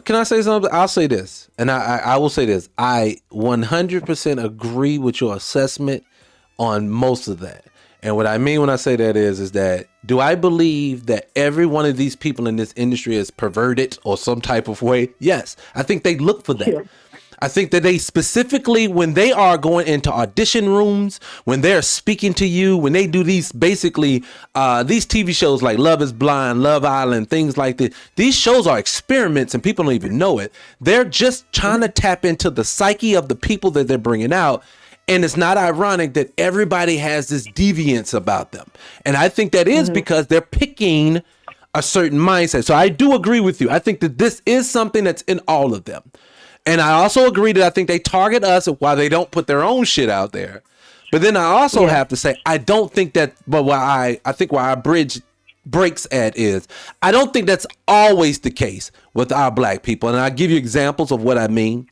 Can I say something? I'll say this, and I will say this. I 100% agree with your assessment on most of that. And what I mean when I say that is that, do I believe that every one of these people in this industry is perverted or some type of way? Yes. I think they look for that. Sure. I think that they specifically, when they are going into audition rooms, when they're speaking to you, when they do these these TV shows like Love is Blind, Love Island, things like this, these shows are experiments and people don't even know it. They're just trying to tap into the psyche of the people that they're bringing out. And it's not ironic that everybody has this deviance about them. And I think that is because they're picking a certain mindset. So I do agree with you. I think that this is something that's in all of them. And I also agree that I think they target us while they don't put their own shit out there. But then I also have to say, I don't think that, but I think where our bridge breaks at is, I don't think that's always the case with our black people. And I'll give you examples of what I mean.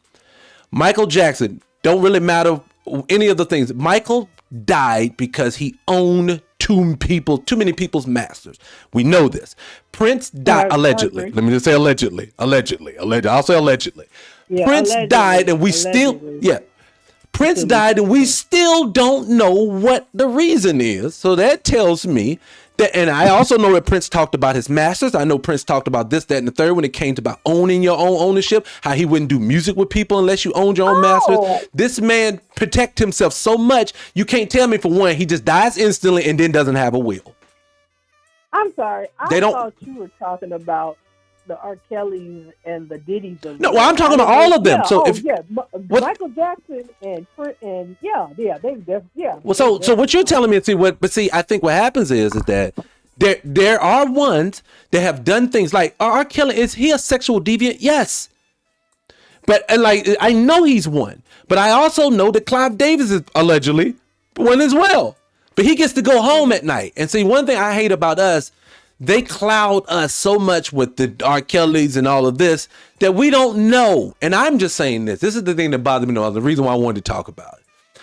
Michael Jackson, don't really matter any of the things. Michael died because he owned too many people's masters. We know this. Prince died allegedly. Let me just say allegedly. I'll say allegedly. Yeah, Prince died and we Prince died and we still don't know what the reason is. So that tells me And I also know that Prince talked about his masters. I know Prince talked about this, that, and the third when it came to about owning your own ownership, how he wouldn't do music with people unless you owned your own masters. This man protect himself so much, you can't tell me, for one, he just dies instantly and then doesn't have a will. I'm sorry. I thought you were talking about the R. Kellys and the Diddy's. No, well, I'm talking about all of them. So Michael Jackson and yeah. Well, so what you're telling me, I think what happens is that there are ones that have done things like R. Kelly. Is he a sexual deviant? Yes. But I know he's one, but I also know that Clive Davis is allegedly one as well. But he gets to go home at night. And see, one thing I hate about us, they cloud us so much with the R. Kellys and all of this that we don't know. And I'm just saying this. This is the thing that bothers me. The reason why I wanted to talk about it.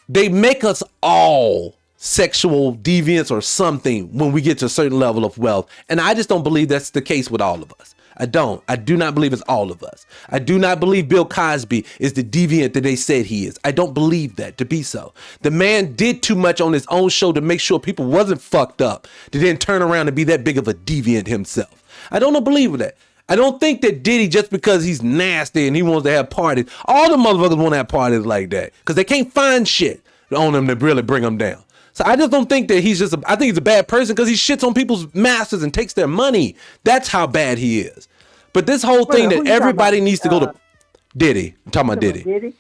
They make us all sexual deviants or something when we get to a certain level of wealth. And I just don't believe that's the case with all of us. I don't. I do not believe it's all of us. I do not believe Bill Cosby is the deviant that they said he is. I don't believe that to be so. The man did too much on his own show to make sure people wasn't fucked up, to then turn around and be that big of a deviant himself. I don't believe that. I don't think that Diddy, just because he's nasty and he wants to have parties, all the motherfuckers want to have parties like that because they can't find shit on them to really bring them down. So I just don't think that I think he's a bad person because he shits on people's masters and takes their money. That's how bad he is. But this whole thing that everybody needs to go to Diddy. I'm talking about Diddy.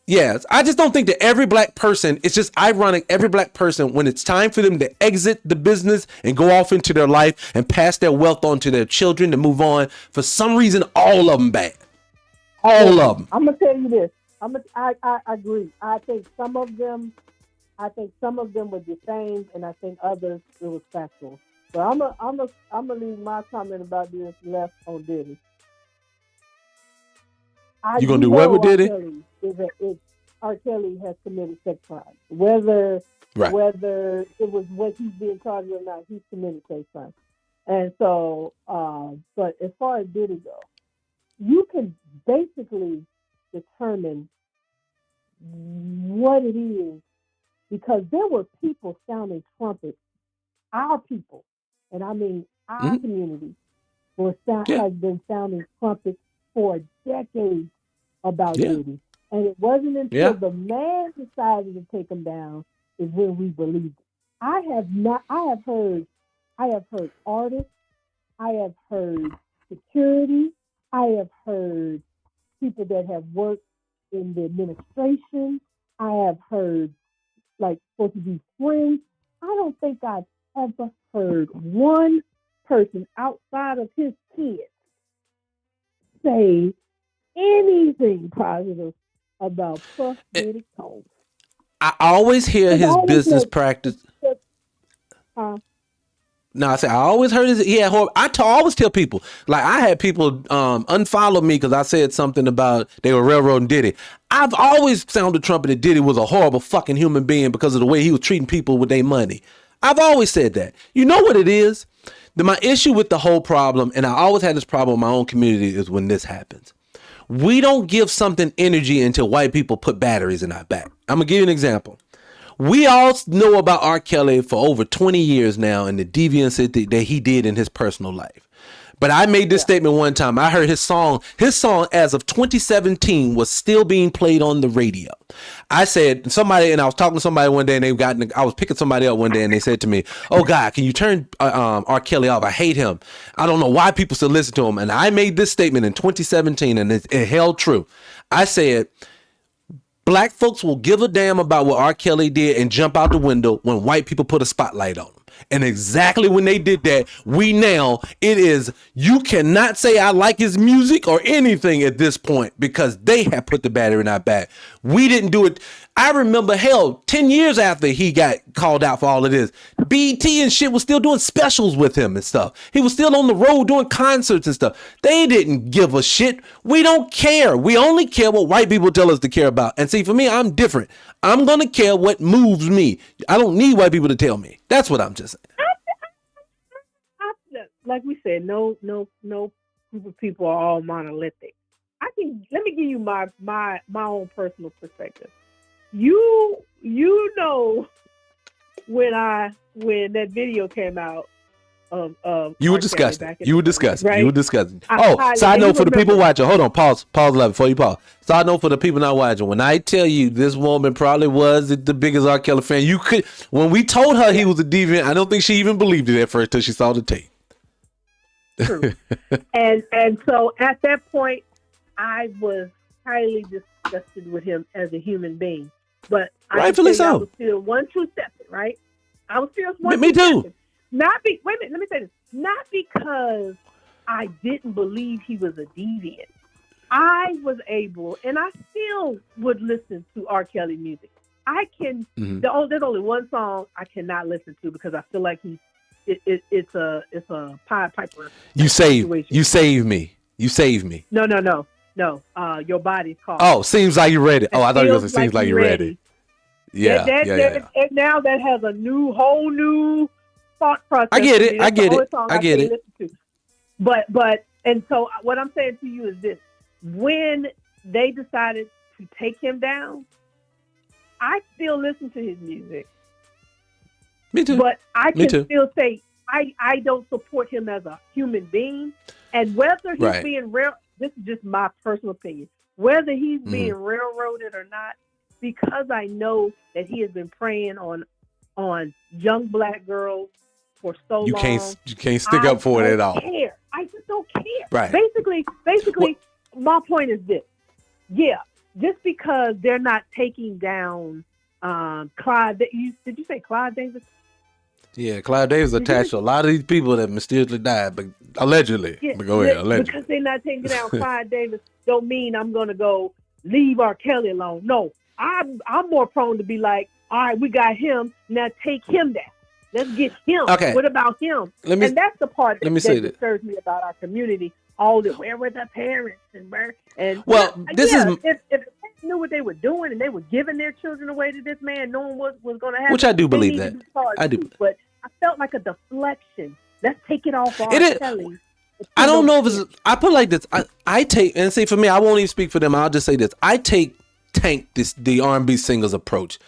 Yes. I just don't think that every black person, it's just ironic, every black person, when it's time for them to exit the business and go off into their life and pass their wealth on to their children to move on, for some reason, all of them bad. All of them. I'm going to tell you this. I agree. I think some of them were defamed, and I think others it was factual. So I'm gonna leave my comment about this left on Diddy. You gonna do what with Diddy? R. Kelly has committed sex crimes. Whether it was what he's being charged with or not, he's committed sex crimes. And so, but as far as Diddy goes, you can basically determine what it is because there were people sounding trumpets, our people, and I mean our community, has been sounding trumpets for decades about Diddy. And it wasn't until the man decided to take him down is when we believed it. I have heard artists, I have heard security, I have heard people that have worked in the administration, I have heard supposed to be friends. I don't think I've ever heard one person outside of his kids say anything positive about Puff Daddy Combs. I always hear his business practice. No, I always heard his. Yeah, I always tell people. I had people unfollow me because I said something about they were railroading Diddy. I've always sounded trumpet that Diddy was a horrible fucking human being because of the way he was treating people with their money. I've always said that. You know what it is? My issue with the whole problem, and I always had this problem in my own community, is when this happens. We don't give something energy until white people put batteries in our back. I'm going to give you an example. We all know about R. Kelly for over 20 years now and the deviance that he did in his personal life. But I made this statement one time. I heard his song as of 2017 was still being played on the radio. I said and I was talking to somebody one day and I was picking somebody up one day and they said to me, "Oh God, can you turn R. Kelly off? I hate him. I don't know why people still listen to him." And I made this statement in 2017 and it held true. I said, black folks will give a damn about what R. Kelly did and jump out the window when white people put a spotlight on him. And exactly when they did that, you cannot say I like his music or anything at this point because they have put the battery in our back. We didn't do it. I remember 10 years after he got called out for all of this, BET and shit was still doing specials with him and stuff. He was still on the road doing concerts and stuff. They didn't give a shit. We don't care. We only care what white people tell us to care about. And see, for me, I'm different. I'm going to care what moves me. I don't need white people to tell me. That's what I'm just saying. Like we said, no group of people are all monolithic. Let me give you my own personal perspective. You know when that video came out of You were R. Kelly disgusting. back in You were the day, disgusting. right? You were disgusting. I Oh, highly- side and you note for the people remember- watching. Hold on. Pause, Love, before you pause. Side note for the people not watching. When I tell you this woman probably was the biggest R. Kelly fan, you could. When we told her he was a deviant, I don't think she even believed it at first till she saw the tape. True. and so at that point, I was highly disgusted with him as a human being. But Rightfully so. I was still 1 2 separate, right? I was still one. Me too. Wait a minute. Let me say this. Not because I didn't believe he was a deviant. I was able, and I still would listen to R. Kelly music. I can. There's only one song I cannot listen to because I feel like it's a Pied Piper. You saved me. situation. You saved me. No. Your body's called. Oh, seems like you read it. Oh, I thought you were going to say seems like you read it. Yeah, yeah. And now that has a whole new thought process. I get it. That's the only song I get can't it. listen to. But and so what I'm saying to you is this: when they decided to take him down, I still listen to his music. Me too. But I Me can too. still say I don't support him as a human being, and whether he's Right. being this is just my personal opinion. Whether he's being railroaded or not, because I know that he has been preying on young black girls for so You long. can't stick up for it at all. I just don't care. Right. Basically, my point is this. Yeah, just because they're not taking down Clyde. Did you say Clyde Davis? Yeah, Clive Davis attached to a lot of these people that mysteriously died, but allegedly. Yeah, But go ahead, allegedly. because they're not taking down Clyde Davis don't mean I'm going to go leave R. Kelly alone. No, I'm more prone to be like, all right, we got him. Now take him down. Let's get him. Okay. What about him? And that's the part that disturbs me about our community. All the where were the parents and Well, this is if the parents knew what they were doing and they were giving their children away to this man, knowing what was going to happen. Which I do they believe need that. to be charged I do. too. But I felt like a deflection. Let's take it off R. It is- Kelly. I don't know if it's. I put it like this. I take and say for me, I won't even speak for them. I'll just say this. I take Tank the R&B singer's approach.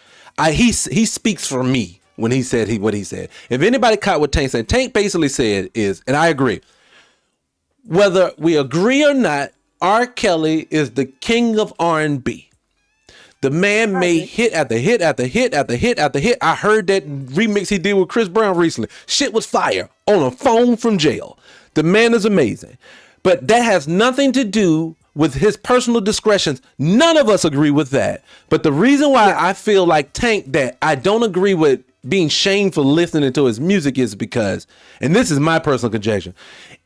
He speaks for me when he said what he said. If anybody caught what Tank said, Tank basically said is, and I agree. Whether we agree or not, R. Kelly is the king of R&B. The man made hit after hit after hit after hit after hit. I heard that remix he did with Chris Brown recently. Shit was fire on a phone from jail. The man is amazing. But that has nothing to do with his personal discretions. None of us agree with that. But the reason why I feel like Tank that I don't agree with being shamed for listening to his music is because, and this is my personal conjecture,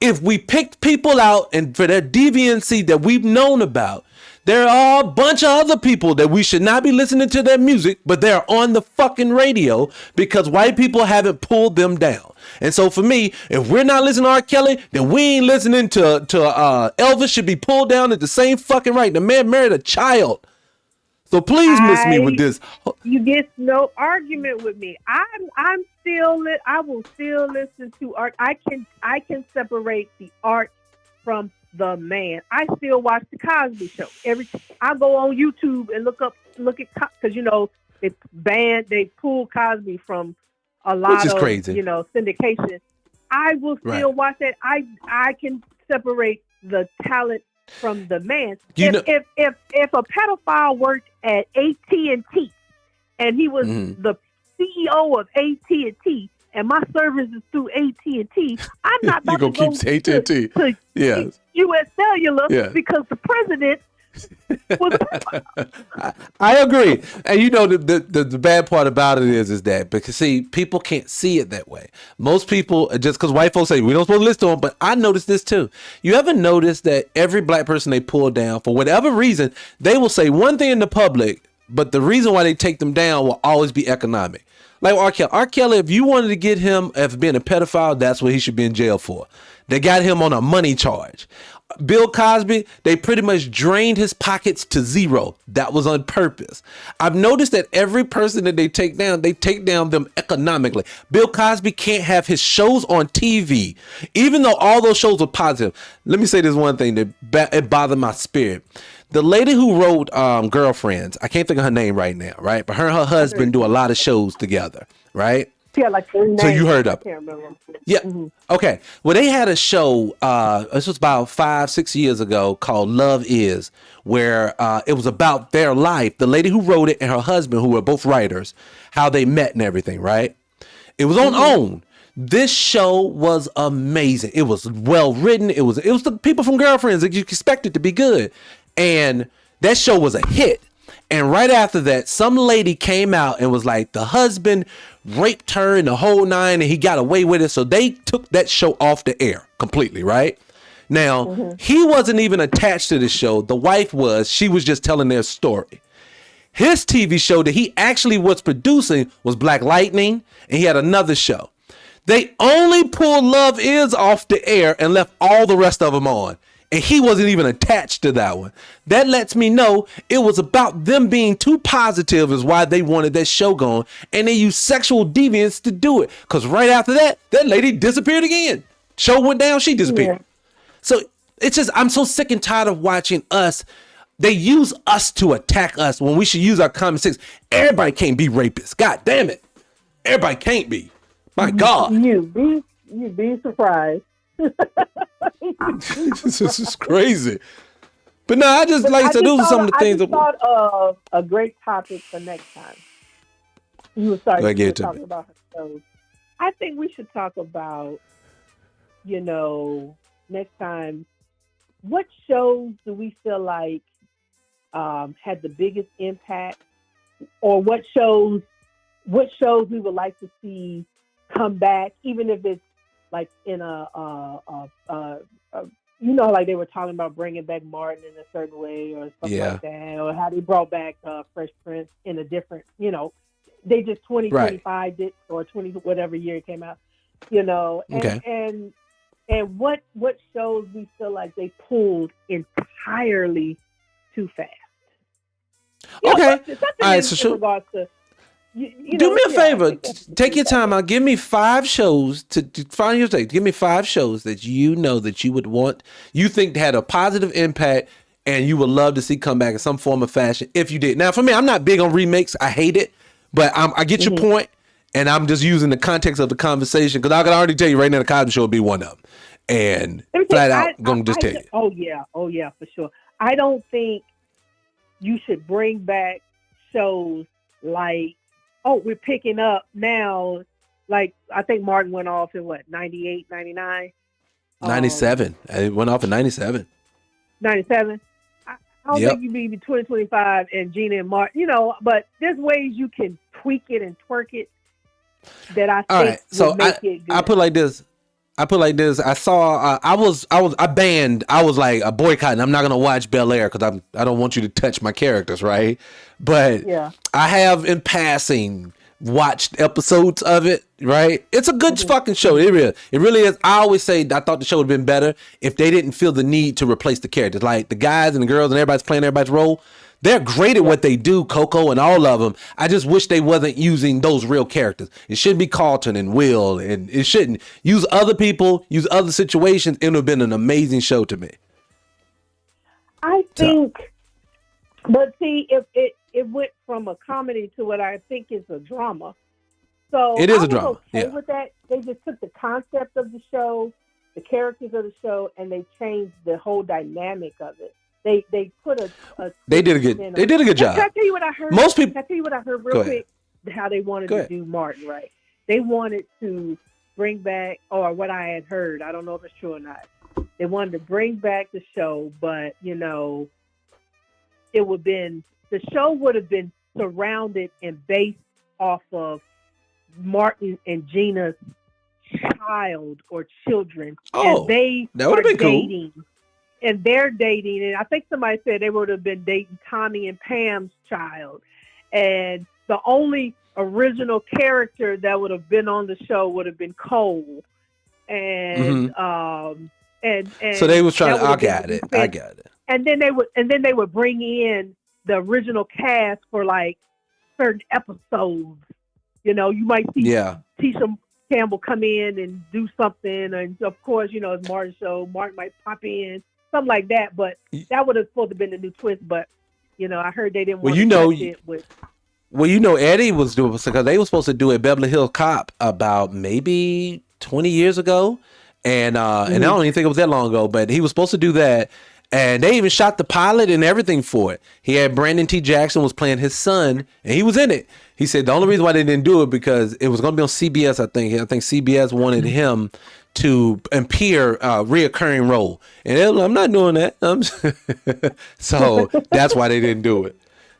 if we picked people out and for their deviancy that we've known about, there are a bunch of other people that we should not be listening to their music, but they're on the fucking radio because white people haven't pulled them down. And so for me, if we're not listening to R. Kelly, then we ain't listening to Elvis should be pulled down at the same fucking right. The man married a child. So please miss me with this. You get no argument with me. I will still listen to art. I can separate the art from the man. I still watch the Cosby Show. I go on YouTube and look at because they pulled Cosby from a lot Which is of crazy. syndication. I will still watch that. I can separate the talent from the man. If a pedophile worked at AT&T and he was the CEO of AT&T and my service is through AT&T, I'm not about You to gonna go keep AT&T. to Yes. U.S. Cellular because the president was. I agree. And the bad part about it is that because see, people can't see it that way. Most people, just because white folks say we don't supposed to listen to them, but I noticed this too. You ever notice that every black person they pull down for whatever reason, they will say one thing in the public, but the reason why they take them down will always be economic. Like R. Kelly. R. Kelly, if you wanted to get him as being a pedophile, that's what he should be in jail for. They got him on a money charge. Bill Cosby, they pretty much drained his pockets to zero. That was on purpose. I've noticed that every person that they take down them economically. Bill Cosby can't have his shows on TV, even though all those shows are positive. Let me say this one thing that it bothered my spirit. The lady who wrote Girlfriends, I can't think of her name right now, right? But her and her husband do a lot of shows together, right? Yeah, like So you heard of I can't remember. Yeah. Okay. Well, they had a show, this was about 5-6 years ago, called Love Is, where it was about their life. The lady who wrote it and her husband, who were both writers, how they met and everything, right? It was on OWN. This show was amazing. It was well written. It was the people from Girlfriends that you expect it to be good. And that show was a hit. And right after that, some lady came out and was like, the husband raped her in the whole nine and he got away with it. So they took that show off the air completely, right? Now, he wasn't even attached to the show. The wife was. She was just telling their story. His TV show that he actually was producing was Black Lightning, and he had another show. They only pulled Love Is off the air and left all the rest of them on. And he wasn't even attached to that one. That lets me know it was about them being too positive is why they wanted that show going. And they used sexual deviance to do it. Because right after that, that lady disappeared again. Show went down, she disappeared. Yeah. So it's just, I'm so sick and tired of watching us. They use us to attack us when we should use our common sense. Everybody can't be rapists. God damn it. Everybody can't be. My God. You'd be surprised. This is crazy. But no, I just, like I said, those are some of the things I thought of a great topic for next time. You were starting to talk about her shows. I think we should talk about, next time, what shows do we feel like had the biggest impact, or what shows we would like to see come back, even if it's like in like they were talking about bringing back Martin in a certain way or something like that, or how they brought back Fresh Prince in a different, they just 2025 did, or 20 whatever year it came out, and what shows we feel like they pulled entirely too fast. Okay, all right. So in regards to, do me a favor. Take your time out. Give me 5 shows to find your take. Give me 5 shows that you know that you would want, you think had a positive impact, and you would love to see come back in some form of fashion if you did. Now, for me, I'm not big on remakes. I hate it, but I get your point, and I'm just using the context of the conversation because I can already tell you right now the Cosby Show will be one of them, and flat out gonna just tell you. Oh yeah, for sure. I don't think you should bring back shows like, we're picking up now. Like, I think Martin went off in 98, 99? 97. It went off in 97. 97? I don't think you be 2025 and Gina and Martin, but there's ways you can tweak it and twerk it that I think would make it good. I put like this. I saw. I was like a boycotting. I'm not gonna watch Bel Air because I don't want you to touch my characters, right? But I have in passing watched episodes of it. Right? It's a good fucking show. It really is. I always say I thought the show would have been better if they didn't feel the need to replace the characters. Like the guys and the girls and everybody's playing everybody's role. They're great at what they do, Coco and all of them. I just wish they wasn't using those real characters. It should be Carlton and Will, and it shouldn't. Use other people, use other situations. It would have been an amazing show to me. I think, but see, if it went from a comedy to what I think is a drama. So it is a drama. Okay with that. They just took the concept of the show, the characters of the show, and they changed the whole dynamic of it. They put a they did a good job. Can I tell you what I heard? Most people. Can I tell you what I heard real quick? How they wanted to do Martin, right? They wanted to bring back, or what I had heard, I don't know if it's true or not. They wanted to bring back the show, but the show would have been surrounded and based off of Martin and Gina's child or children, and they that would have been dating. Cool. And they're dating, and I think somebody said they would have been dating Tommy and Pam's child. And the only original character that would have been on the show would have been Cole. And and so they was trying to. I got it. And then they would bring in the original cast for like certain episodes. You might see Tisha Campbell come in and do something, and of course, it's Martin's show. Martin might pop in something like that. But that would have supposed to been the new twist. But I heard they didn't Well, want to touch it with. Well, Eddie was doing because they were supposed to do a Beverly Hills Cop about maybe 20 years ago, and I don't even think it was that long ago. But he was supposed to do that, and they even shot the pilot and everything for it. He had Brandon T. Jackson was playing his son, and he was in it. He said the only reason why they didn't do it because it was going to be on CBS. I think CBS wanted him to appear a reoccurring role, and I'm not doing that. So that's why they didn't do it.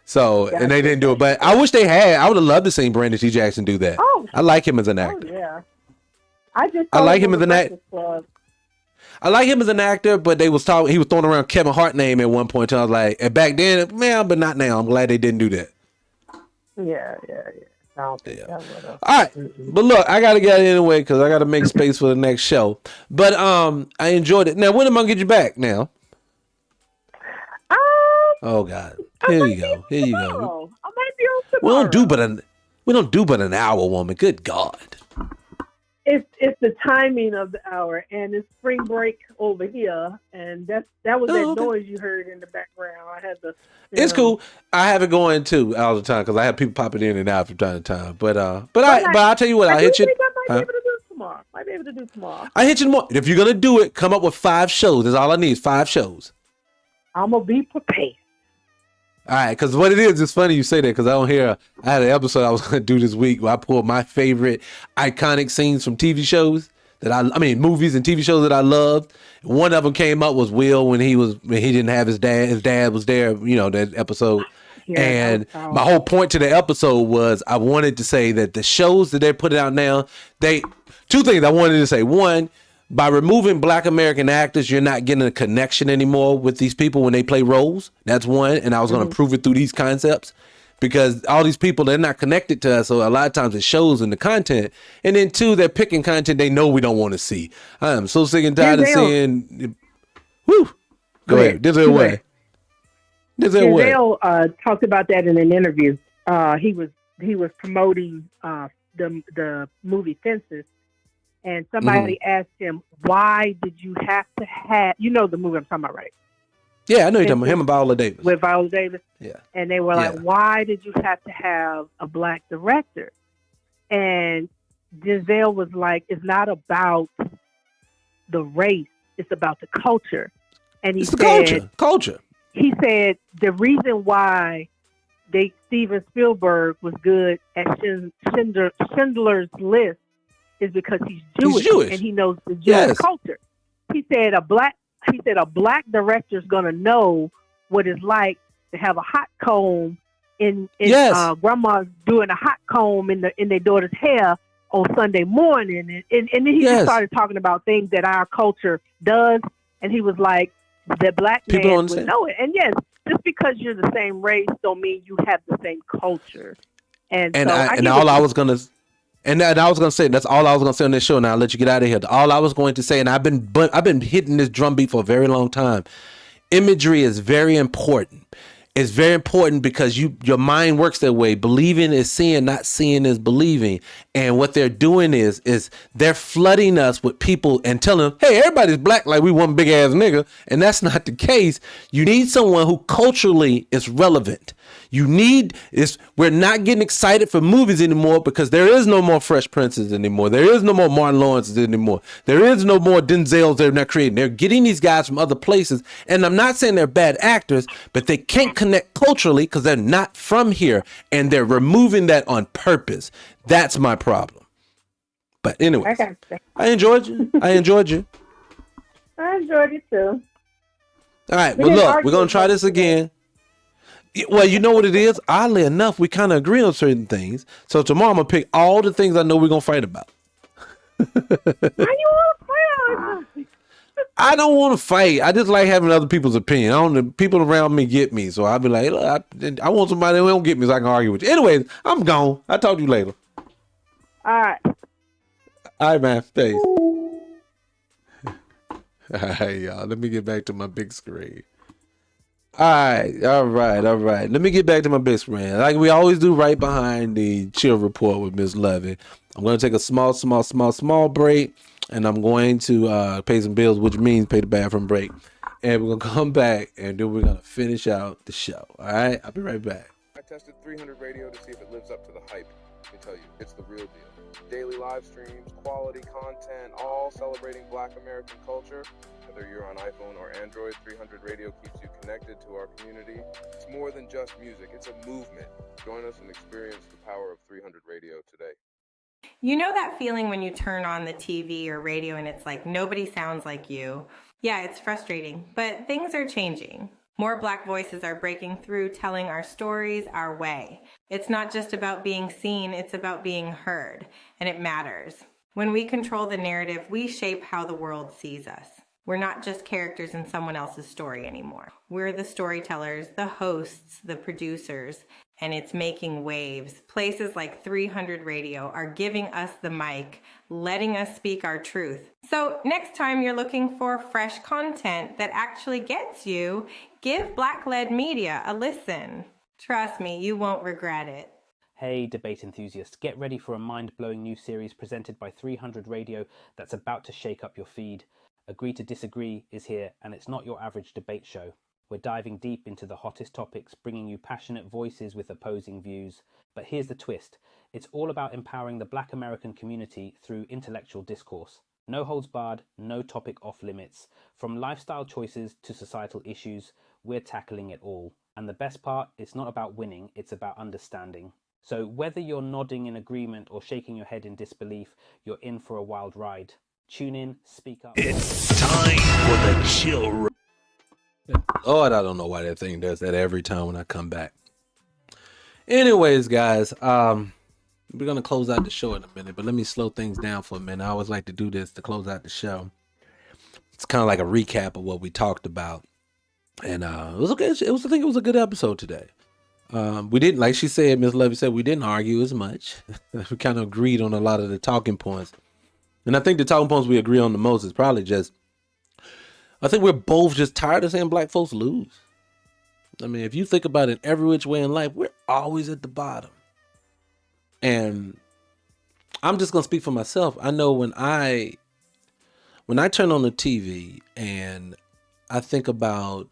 So, and they didn't do it, but I wish they had. I would have loved to see Brandon T. Jackson do that. Oh, I like him as an actor. Yeah, I like him as an actor. I like him as an actor, but he was throwing around Kevin Hart name at one point. And I was like, and back then, man, but not now. I'm glad they didn't do that. Yeah. I don't think that would've. All right, but look, I gotta get it anyway because I gotta make space for the next show. But I enjoyed it. Now, when am I gonna get you back? Now. Oh God. Here you go. I might be on tomorrow. We don't do but an hour, woman. Good God. It's the timing of the hour, and it's spring break over here, and that was that noise you heard in the background. I had the. It's cool. I have it going too all the time because I have people popping in and out from time to time. But I'll tell you what, I'll hit you. I might be able to do tomorrow. I hit you tomorrow. If you're gonna do it, come up with 5 shows. That's all I need is 5 shows. I'm gonna be prepared. All right, because what it is, it's funny you say that because I had an episode I was going to do this week where I pulled my favorite iconic scenes from TV shows movies and TV shows that I loved. One of them came up was Will when he didn't have his dad. His dad was there, that episode. Yeah, and my whole point to the episode was I wanted to say that the shows that they're putting out now, two things I wanted to say. One, by removing Black American actors, you're not getting a connection anymore with these people when they play roles. That's one. And I was going to prove it through these concepts because all these people, they're not connected to us. So a lot of times it shows in the content. And then 2, they're picking content they know we don't want to see. I am so sick and tired of seeing. Woo. Go ahead. Denzel talked about that in an interview. He was promoting the movie Fences. And somebody asked him, why did you have to have, the movie I'm talking about, right? Yeah, I know you're talking about him and Viola Davis. With Viola Davis? Yeah. And they were like, why did you have to have a Black director? And Denzel was like, it's not about the race, it's about the culture. And he said, culture. He said the reason why Steven Spielberg was good at Schindler's List is because he's Jewish and he knows the Jewish culture. He said a black director's gonna know what it's like to have a hot comb in grandma's doing a hot comb in their daughter's hair on Sunday morning, and then he just started talking about things that our culture does, and he was like, the Black man would know it. And yes, just because you're the same race don't mean you have the same culture. And I was gonna say that's all I was gonna say on this show. Now I'll let you get out of here. All I was going to say, and I've been hitting this drumbeat for a very long time. Imagery is very important. It's very important because your mind works that way. Believing is seeing, not seeing is believing. And what they're doing is they're flooding us with people and telling them, hey, everybody's black like we one big ass nigga. And that's not the case. You need someone who culturally is relevant. We're not getting excited for movies anymore because there is no more Fresh Princes anymore. There is no more Martin Lawrences anymore. There is no more Denzels they're not creating. They're getting these guys from other places. And I'm not saying they're bad actors, but they can't connect culturally because they're not from here. And they're removing that on purpose. That's my problem. But anyway, I enjoyed you. I enjoyed it too. All right. Well, look, we're going to try this again. Well, you know what it is? Oddly enough, we kind of agree on certain things. So tomorrow I'm going to pick all the things I know we're going to fight about. Why you want to fight? I don't want to fight. I just like having other people's opinion. The people around me get me. So I'll be like, look, I want somebody who don't get me so I can argue with you. Anyways, I'm gone. I'll talk to you later. All right. All right, man. Thanks. All right, y'all. Let me get back to my big screen. All right. Let me get back to my big screen. Like we always do right behind the chill report with Miss Lovey. I'm going to take a small break, and I'm going to pay some bills, which means pay the bathroom break. and we're gonna come back, and then we're gonna finish out the show. All right, I'll be right back. I tested 300 Radio to see if it lives up to the hype. Let me tell you, it's the real deal. Daily live streams, quality content, all celebrating Black American culture. Whether you're on iPhone or Android, 300 Radio keeps you connected to our community. It's more than just music, it's a movement. Join us and experience the power of 300 Radio today. You know that feeling when you turn on the TV or radio and it's like nobody sounds like you? Yeah, it's frustrating, but things are changing. More Black voices are breaking through, telling our stories our way. It's not just about being seen, it's about being heard, and it matters. When we control the narrative, we shape how the world sees us. We're not just characters in someone else's story anymore. We're the storytellers, the hosts, the producers, and it's making waves. Places like 300 Radio are giving us the mic, letting us speak our truth. So next time you're looking for fresh content that actually gets you, give Black-led media a listen. Trust me, you won't regret it. Hey, debate enthusiasts, get ready for a mind-blowing new series presented by 300 Radio that's about to shake up your feed. Agree to Disagree is here, and it's not your average debate show. We're diving deep into the hottest topics, bringing you passionate voices with opposing views. But here's the twist. It's all about empowering the Black American community through intellectual discourse. No holds barred, no topic off limits. From lifestyle choices to societal issues, we're tackling it all. And the best part, it's not about winning, it's about understanding. So whether you're nodding in agreement or shaking your head in disbelief, you're in for a wild ride. Tune in, speak up. It's time for the chill. Lord, I don't know why that thing does that every time when I come back. Anyways, guys, we're gonna close out the show in a minute, but let me slow things down for a minute. I always like to do this to close out the show. It's kind of like a recap of what we talked about, and it was okay. I think it was a good episode today. We didn't, like she said, Miss Lovey said, we didn't argue as much. We kind of agreed on a lot of the talking points. And I think the talking points we agree on the most is probably just, I think we're both just tired of seeing Black folks lose. I mean, if you think about it every which way in life, we're always at the bottom. And I'm just going to speak for myself. I know when I turn on the TV and I think about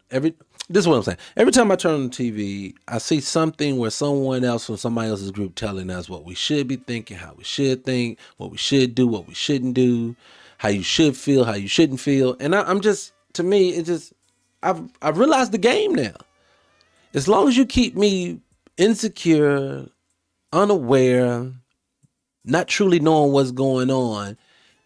this is what I'm saying. Every time I turn on the TV, I see something where someone else from somebody else's group telling us what we should be thinking, how we should think, what we should do, what we shouldn't do, how you should feel, how you shouldn't feel. And I'm just, to me, it just, I've realized the game now. As long as you keep me insecure, unaware, not truly knowing what's going on,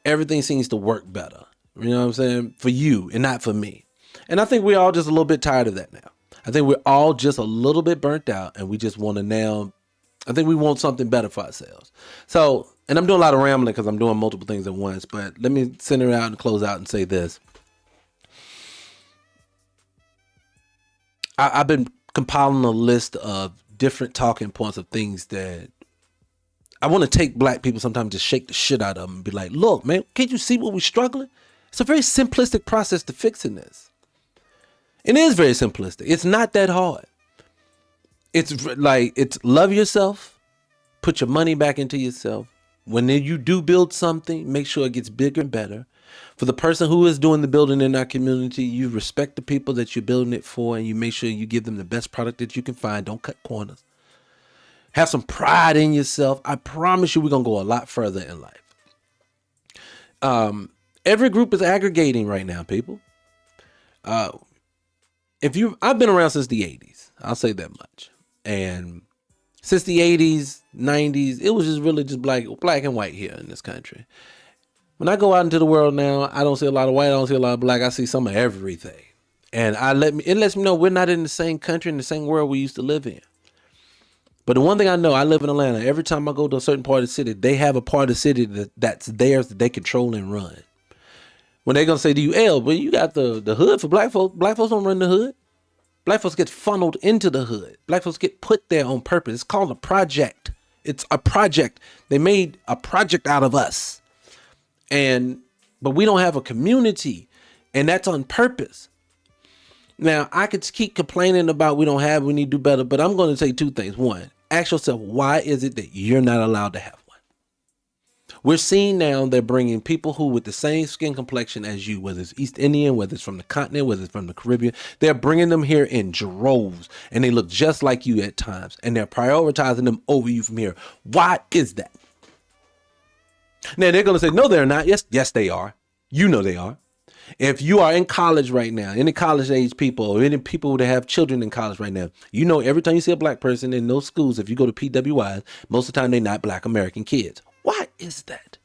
everything seems to work better. You know what I'm saying? For you and not for me. And I think we're all just a little bit tired of that now. I think we're all just a little bit burnt out, and we just want to now, I think we want something better for ourselves. So, and I'm doing a lot of rambling because I'm doing multiple things at once, but let me center out and close out and say this. I've been compiling a list of different talking points of things that I want to take Black people sometimes to shake the shit out of them and be like, look, man, can't you see what we're struggling? It's a very simplistic process to fixing this. It is very simplistic. It's not that hard. It's love yourself, put your money back into yourself. When you do build something, make sure it gets bigger and better. For the person who is doing the building in our community, you respect the people that you're building it for, and you make sure you give them the best product that you can find. Don't cut corners. Have some pride in yourself. I promise you we're going to go a lot further in life. Every group is aggregating right now, people. I've been around since the 80s. I'll say that much. And since the 80s, 90s, it was just really just black and white here in this country. When I go out into the world now, I don't see a lot of white, I don't see a lot of black, I see some of everything. And it lets me know we're not in the same country, in the same world we used to live in. But the one thing I know, I live in Atlanta. Every time I go to a certain part of the city, they have a part of the city that's theirs that they control and run. When they're going to say to you, but you got the hood for Black folks. Black folks don't run the hood. Black folks get funneled into the hood. Black folks get put there on purpose. It's called a project. It's a project. They made a project out of us. But we don't have a community, and that's on purpose. Now, I could keep complaining about we need to do better, but I'm going to say two things. One, ask yourself, why is it that you're not allowed to have one? We're seeing now they're bringing people who with the same skin complexion as you, whether it's East Indian, whether it's from the continent, whether it's from the Caribbean, they're bringing them here in droves, and they look just like you at times, and they're prioritizing them over you from here. Why is that? Now they're going to say, no, they're not. Yes, they are. You know they are. If you are in college right now, any college age people, or any people that have children in college right now, you know every time you see a black person in those schools, if you go to PWIs, most of the time they're not black American kids. Why is that?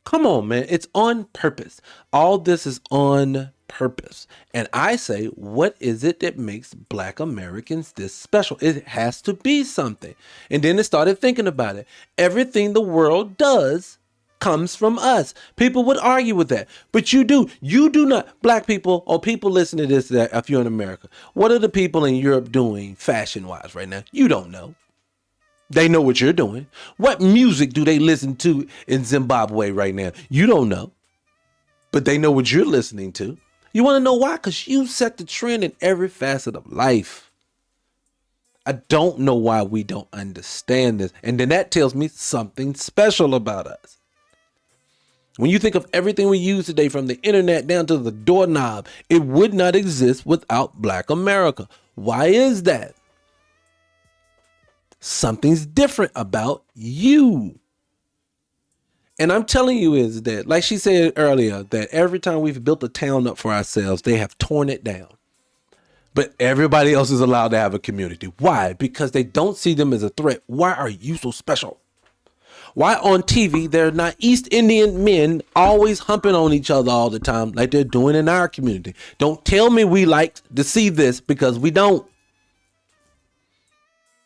Come on, man. It's on purpose. All this is on purpose. And I say, what is it that makes black Americans this special? It has to be something. And then I started thinking about it. Everything the world does comes from us. People would argue with that, but you do not. Black people or people listening to this, that if you're in America, what are the people in Europe doing fashion wise right now? You don't know. They know what you're doing. What music do they listen to in Zimbabwe right now? You don't know, but they know what you're listening to. You want to know why? Because you set the trend in every facet of life. I don't know why we don't understand this. And then that tells me something special about us. When you think of everything we use today, from the internet down to the doorknob, it would not exist without Black America. Why is that? Something's different about you. And I'm telling you is that, like she said earlier, that every time we've built a town up for ourselves, they have torn it down. But everybody else is allowed to have a community. Why? Because they don't see them as a threat. Why are you so special? Why on TV, they're not East Indian men always humping on each other all the time like they're doing in our community? Don't tell me we like to see this, because we don't.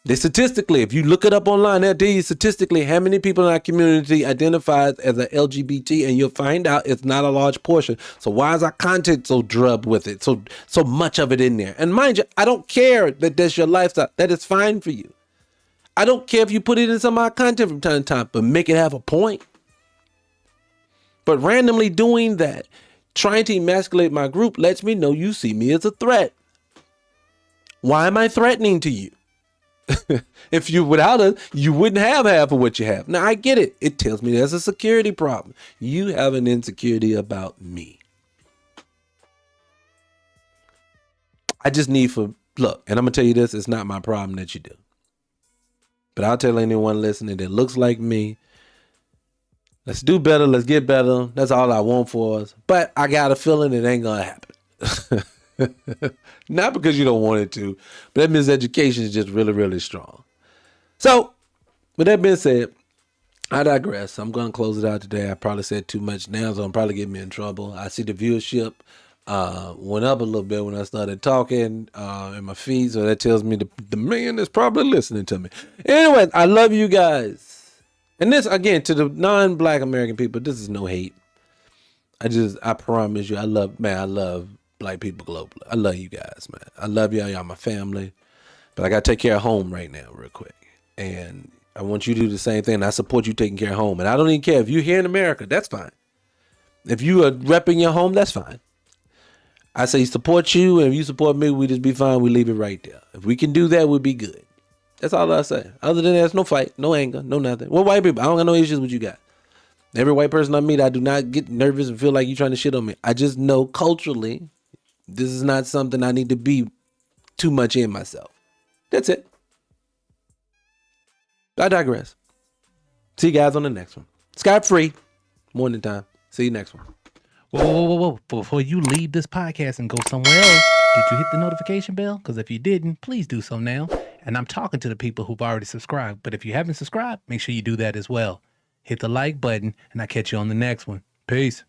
They statistically, if you look it up online, they'll tell you statistically how many people in our community identifies as a LGBT, and you'll find out it's not a large portion. So why is our content so drubbed with it? So much of it in there. And mind you, I don't care that that's your lifestyle. That is fine for you. I don't care if you put it in some of our content from time to time, but make it have a point. But randomly doing that, trying to emasculate my group, lets me know you see me as a threat. Why am I threatening to you? If you without us, you wouldn't have half of what you have. Now I get it. It tells me there's a security problem. You have an insecurity about me. I just need look, and I'm gonna tell you this, it's not my problem that you do. But I'll tell anyone listening that looks like me, let's do better, let's get better. That's all I want for us. But I got a feeling it ain't gonna happen. Not because you don't want it to, but that means education is just really, really strong. So, with that being said, I digress. I'm going to close it out today. I probably said too much now, so I'm probably getting me in trouble. I see the viewership went up a little bit when I started talking in my feed, so that tells me the man is probably listening to me. Anyway, I love you guys. And this, again, to the non-Black American people, this is no hate. I promise you, I love Black people globally. I love you guys, man. I love y'all. Y'all my family. But I got to take care of home right now real quick. And I want you to do the same thing. I support you taking care of home. And I don't even care if you're here in America. That's fine. If you are repping your home, that's fine. I say support you. And if you support me, we just be fine. We leave it right there. If we can do that, we'll be good. That's all I say. Other than that, there's no fight, no anger, no nothing. We're white people. I don't got no issues with you guys. Every white person I meet, I do not get nervous and feel like you're trying to shit on me. I just know culturally, this is not something I need to be too much in myself. That's it. I digress. See you guys on the next one. Skype free. Morning time. See you next one. Whoa. Before you leave this podcast and go somewhere else, did you hit the notification bell? Because if you didn't, please do so now. And I'm talking to the people who've already subscribed. But if you haven't subscribed, make sure you do that as well. Hit the like button, and I'll catch you on the next one. Peace.